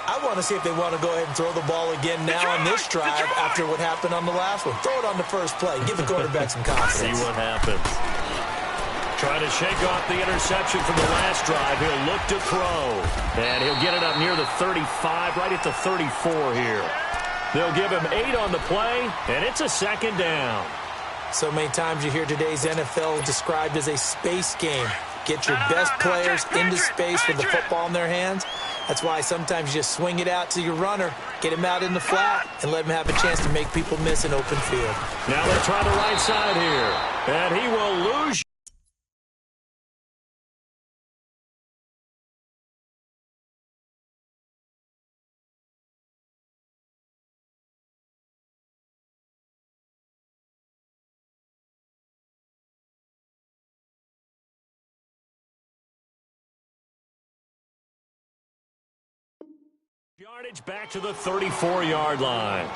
C: I want to see if they want to go ahead and throw the ball again now on this drive after what happened on the last one. Throw it on the first play. Give the quarterback some confidence.
B: See what happens. Trying to shake off the interception from the last drive. He'll look to throw. And he'll get it up near the 35, right at the 34 here. They'll give him 8 on the play, and it's a 2nd down.
C: So many times you hear today's NFL described as a space game. Get your best players into space with the football in their hands. That's why sometimes you just swing it out to your runner, get him out in the flat, and let him have a chance to make people miss an open field.
B: Now they try the right side here, and he will lose. Yardage back to the 34-yard line.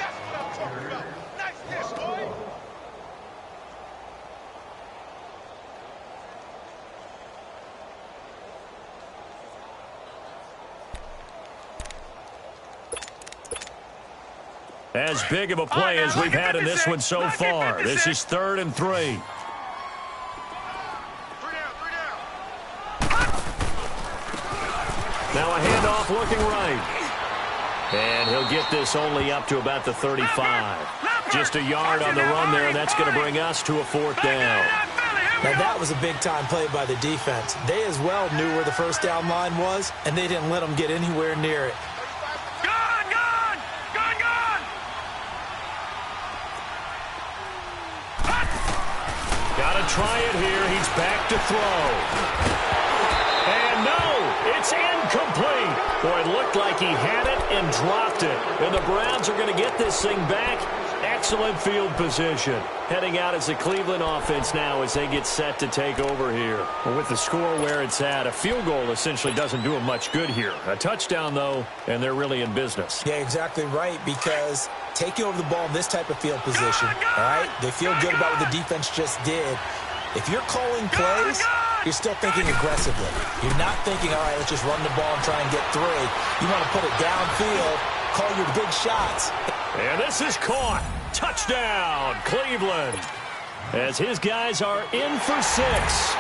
B: As big of a play as we've had in this one so far. This is 3rd and 3. Now a handoff looking right. And he'll get this only up to about the 35. Just a yard on the run there, and that's going to bring us to a 4th down.
C: Now that was a big-time play by the defense. They as well knew where the first down line was, and they didn't let them get anywhere near it.
D: Gun, gun! Gun, gun!
B: Got to try it here. He's back to throw. And no, it's incomplete. Boy, it looked like he had it and dropped it. And the Browns are going to get this thing back. Excellent field position. Heading out as the Cleveland offense now as they get set to take over here. Well, with the score where it's at, a field goal essentially doesn't do them much good here. A touchdown, though, and they're really in business.
C: Yeah, exactly right, because taking over the ball in this type of field position, all right, they feel good about what the defense just did. If you're calling plays, you're still thinking aggressively. You're not thinking, all right, let's just run the ball and try and get 3. You want to put it downfield, call your big shots.
B: And this is caught. Touchdown, Cleveland. As his guys are in for 6,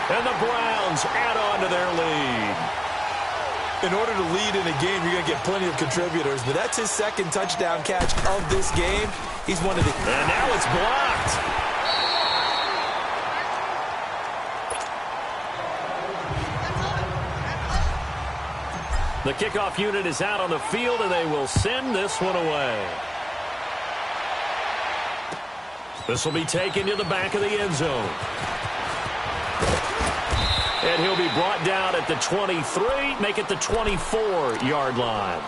B: and the Browns add on to their lead.
C: In order to lead in a game, you're going to get plenty of contributors, but that's his 2nd touchdown catch of this game. He's one of the...
B: And now it's blocked. The kickoff unit is out on the field, and they will send this one away. This will be taken to the back of the end zone. And he'll be brought down at the 23, make it the 24-yard line.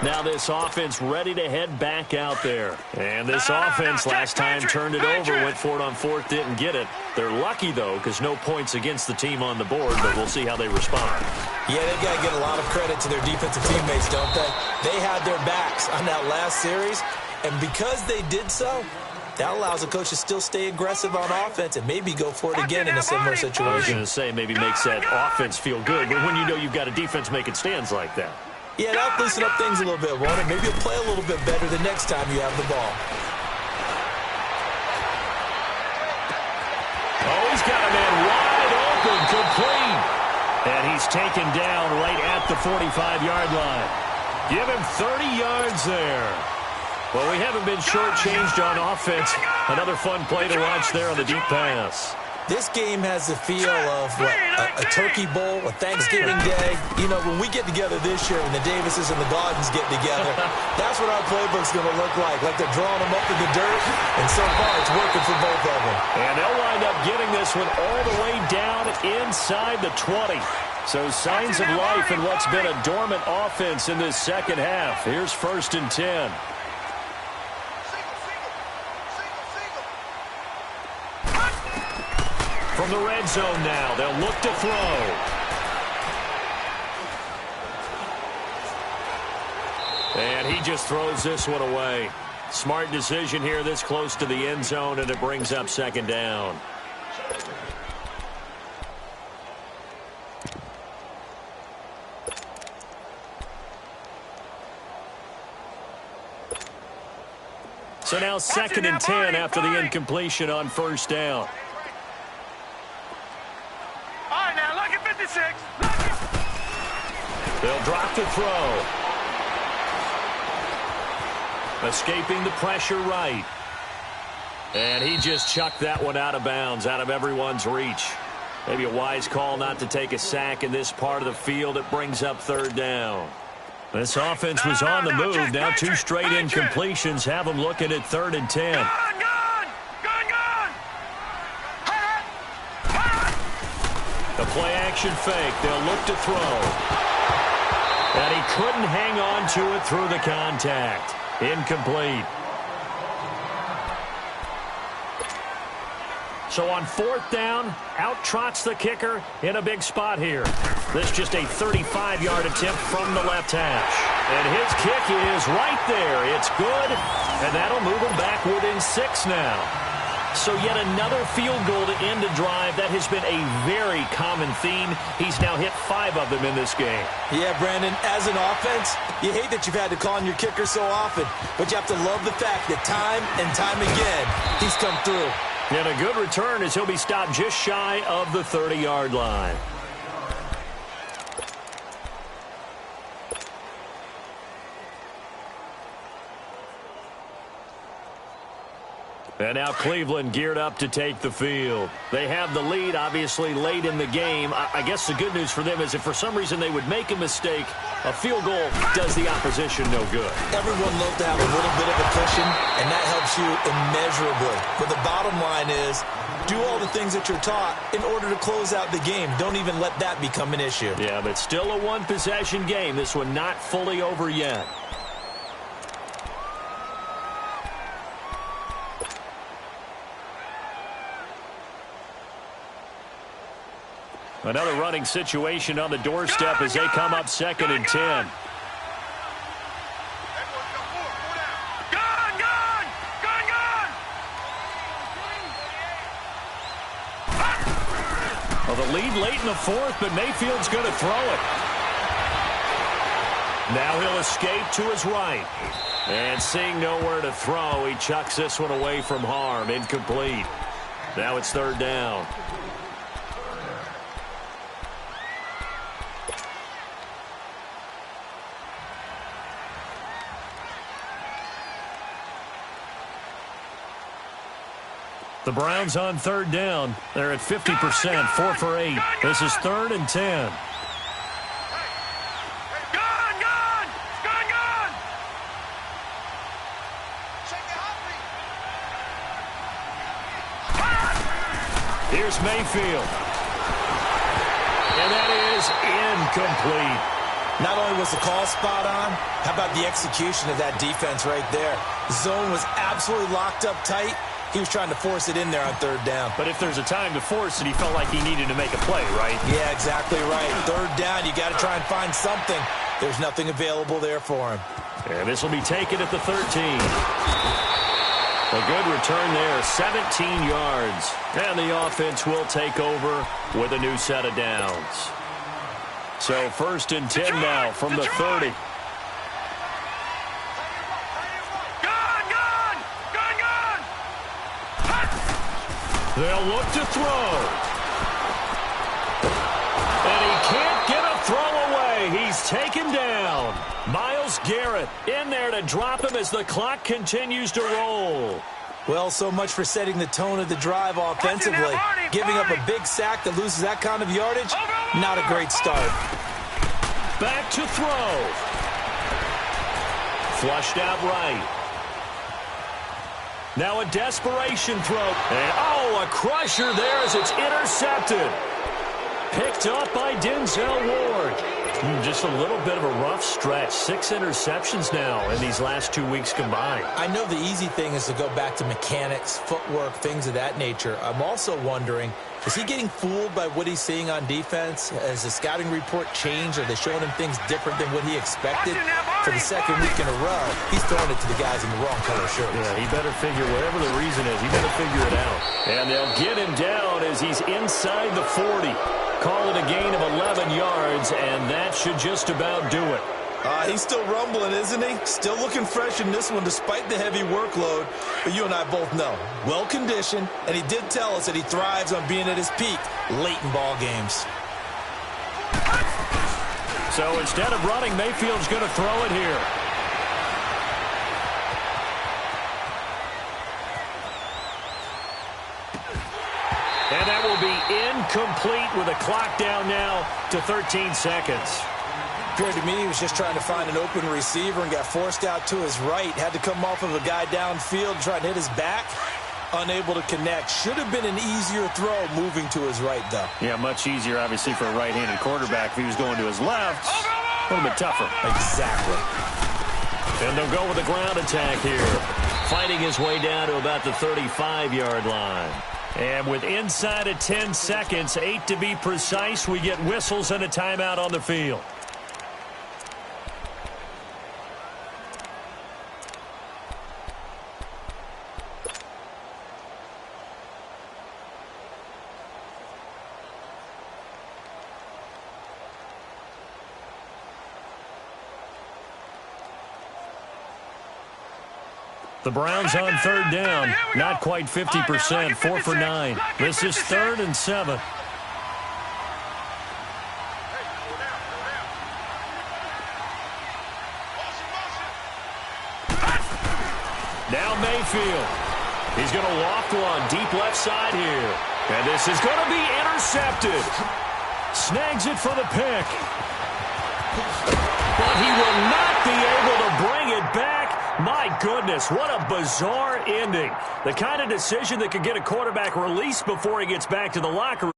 B: Now this offense ready to head back out there. And this offense last time turned it over, went for it on fourth, didn't get it. They're lucky, though, because no points against the team on the board, but we'll see how they respond.
C: Yeah, they've got to get a lot of credit to their defensive teammates, don't they? They had their backs on that last series, and because they did so, that allows the coach to still stay aggressive on offense and maybe go for it again in a similar situation.
B: I was going to say maybe makes that offense feel good, but when you know you've got a defense making stands like that.
C: Yeah, that'll loosen up things a little bit, won't it? Maybe you'll play a little bit better the next time you have the ball.
B: Oh, he's got a man wide open, complete. And he's taken down right at the 45-yard line. Give him 30 yards there. Well, we haven't been shortchanged on offense. Another fun play to watch there on the deep pass.
C: This game has the feel of a turkey bowl, a Thanksgiving day. You know, when we get together this year, when the Davises and the Gardens get together, that's what our playbook's going to look like they're drawing them up in the dirt, and so far it's working for both of them.
B: And they'll wind up getting this one all the way down inside the 20. So signs of life in what's been a dormant offense in this second half. Here's 1st and 10. From the red zone now, they'll look to throw. And he just throws this one away. Smart decision here this close to the end zone, and it brings up 2nd down. So now 2nd and 10 after the incompletion on 1st down. They'll drop the throw. Escaping the pressure right. And he just chucked that one out of bounds, out of everyone's reach. Maybe a wise call not to take a sack in this part of the field. It brings up 3rd down. This offense was on the move. Now 2 straight incompletions have them looking at 3rd and 10. The play-action fake. They'll look to throw. And he couldn't hang on to it through the contact. Incomplete. So on 4th down, out trots the kicker in a big spot here. This just a 35-yard attempt from the left hash. And his kick is right there. It's good, and that'll move him back within 6 now. So yet another field goal to end a drive. That has been a very common theme. He's now hit 5 of them in this game. Yeah, Brandon, as an offense, you hate that you've had to call on your kicker so often, but you have to love the fact that time and time again, he's come through. And a good return as he'll be stopped just shy of the 30-yard line. And now Cleveland geared up to take the field. They have the lead, obviously, late in the game. I guess the good news for them is if for some reason they would make a mistake, a field goal does the opposition no good. Everyone loves to have a little bit of a cushion, and that helps you immeasurably. But the bottom line is, do all the things that you're taught in order to close out the game. Don't even let that become an issue. Yeah, but still a one-possession game. This one not fully over yet. Another running situation on the doorstep as they come up 2nd and 10. Well, the lead late in the 4th, but Mayfield's going to throw it. Now he'll escape to his right. And seeing nowhere to throw, he chucks this one away from harm. Incomplete. Now it's 3rd down. The Browns on 3rd down. They're at 50%, 4 for 8. This is 3rd and 10. Mayfield. And that is incomplete.
C: Not only was the call spot on, how about the execution of that defense right there? Zone was absolutely locked up tight. He was trying to force it in there on third down.
B: But if there's a time to force it, he felt like he needed to make a play, right?
C: Yeah, exactly right. Third down, you got to try and find something. There's nothing available there for him.
B: And this will be taken at the 13. A good return there, 17 yards. And the offense will take over with a new set of downs. So 1st and 10 now from the 30. They'll look to throw. And he can't get a throw away. He's taken down. Myles Garrett in there to drop him as the clock continues to roll.
C: Well, so much for setting the tone of the drive offensively. Giving up a big sack that loses that kind of yardage, not a great start.
B: Back to throw. Flushed out right. Now a desperation throw. And, a crusher there as it's intercepted. Picked up by Denzel Ward. Just a little bit of a rough stretch. 6 interceptions now in these last 2 weeks combined.
C: I know the easy thing is to go back to mechanics, footwork, things of that nature. I'm also wondering, is he getting fooled by what he's seeing on defense? Has the scouting report changed? Are they showing him things different than what he expected? For the second week in a row, he's throwing it to the guys in the wrong color shirts.
B: Yeah, he better figure, whatever the reason is, he better figure it out. And they'll get him down as he's inside the 40. Call it a gain of 11 yards, and that should just about do it.
C: He's still rumbling, isn't he? Still looking fresh in this one despite the heavy workload. But you and I both know, well-conditioned, and he did tell us that he thrives on being at his peak late in ball games.
B: So instead of running, Mayfield's going to throw it here. And that will be incomplete with a clock down now to 13 seconds.
C: Appeared to me he was just trying to find an open receiver and got forced out to his right. Had to come off of a guy downfield, try to hit his back. Unable to connect. Should have been an easier throw moving to his right, though.
B: Yeah, much easier, obviously, for a right-handed quarterback. If he was going to his left, a little bit tougher.
C: Exactly.
B: And they'll go with a ground attack here. Fighting his way down to about the 35-yard line. And with inside of 10 seconds, 8 to be precise, we get whistles and a timeout on the field. The Browns on third down, not quite 50%, 4 for 9. This is 3rd and 7. Now Mayfield. He's going to loft one deep left side here. And this is going to be intercepted. Snags it for the pick. But he will not be able to bring it back. My goodness, what a bizarre ending. The kind of decision that could get a quarterback released before he gets back to the locker room.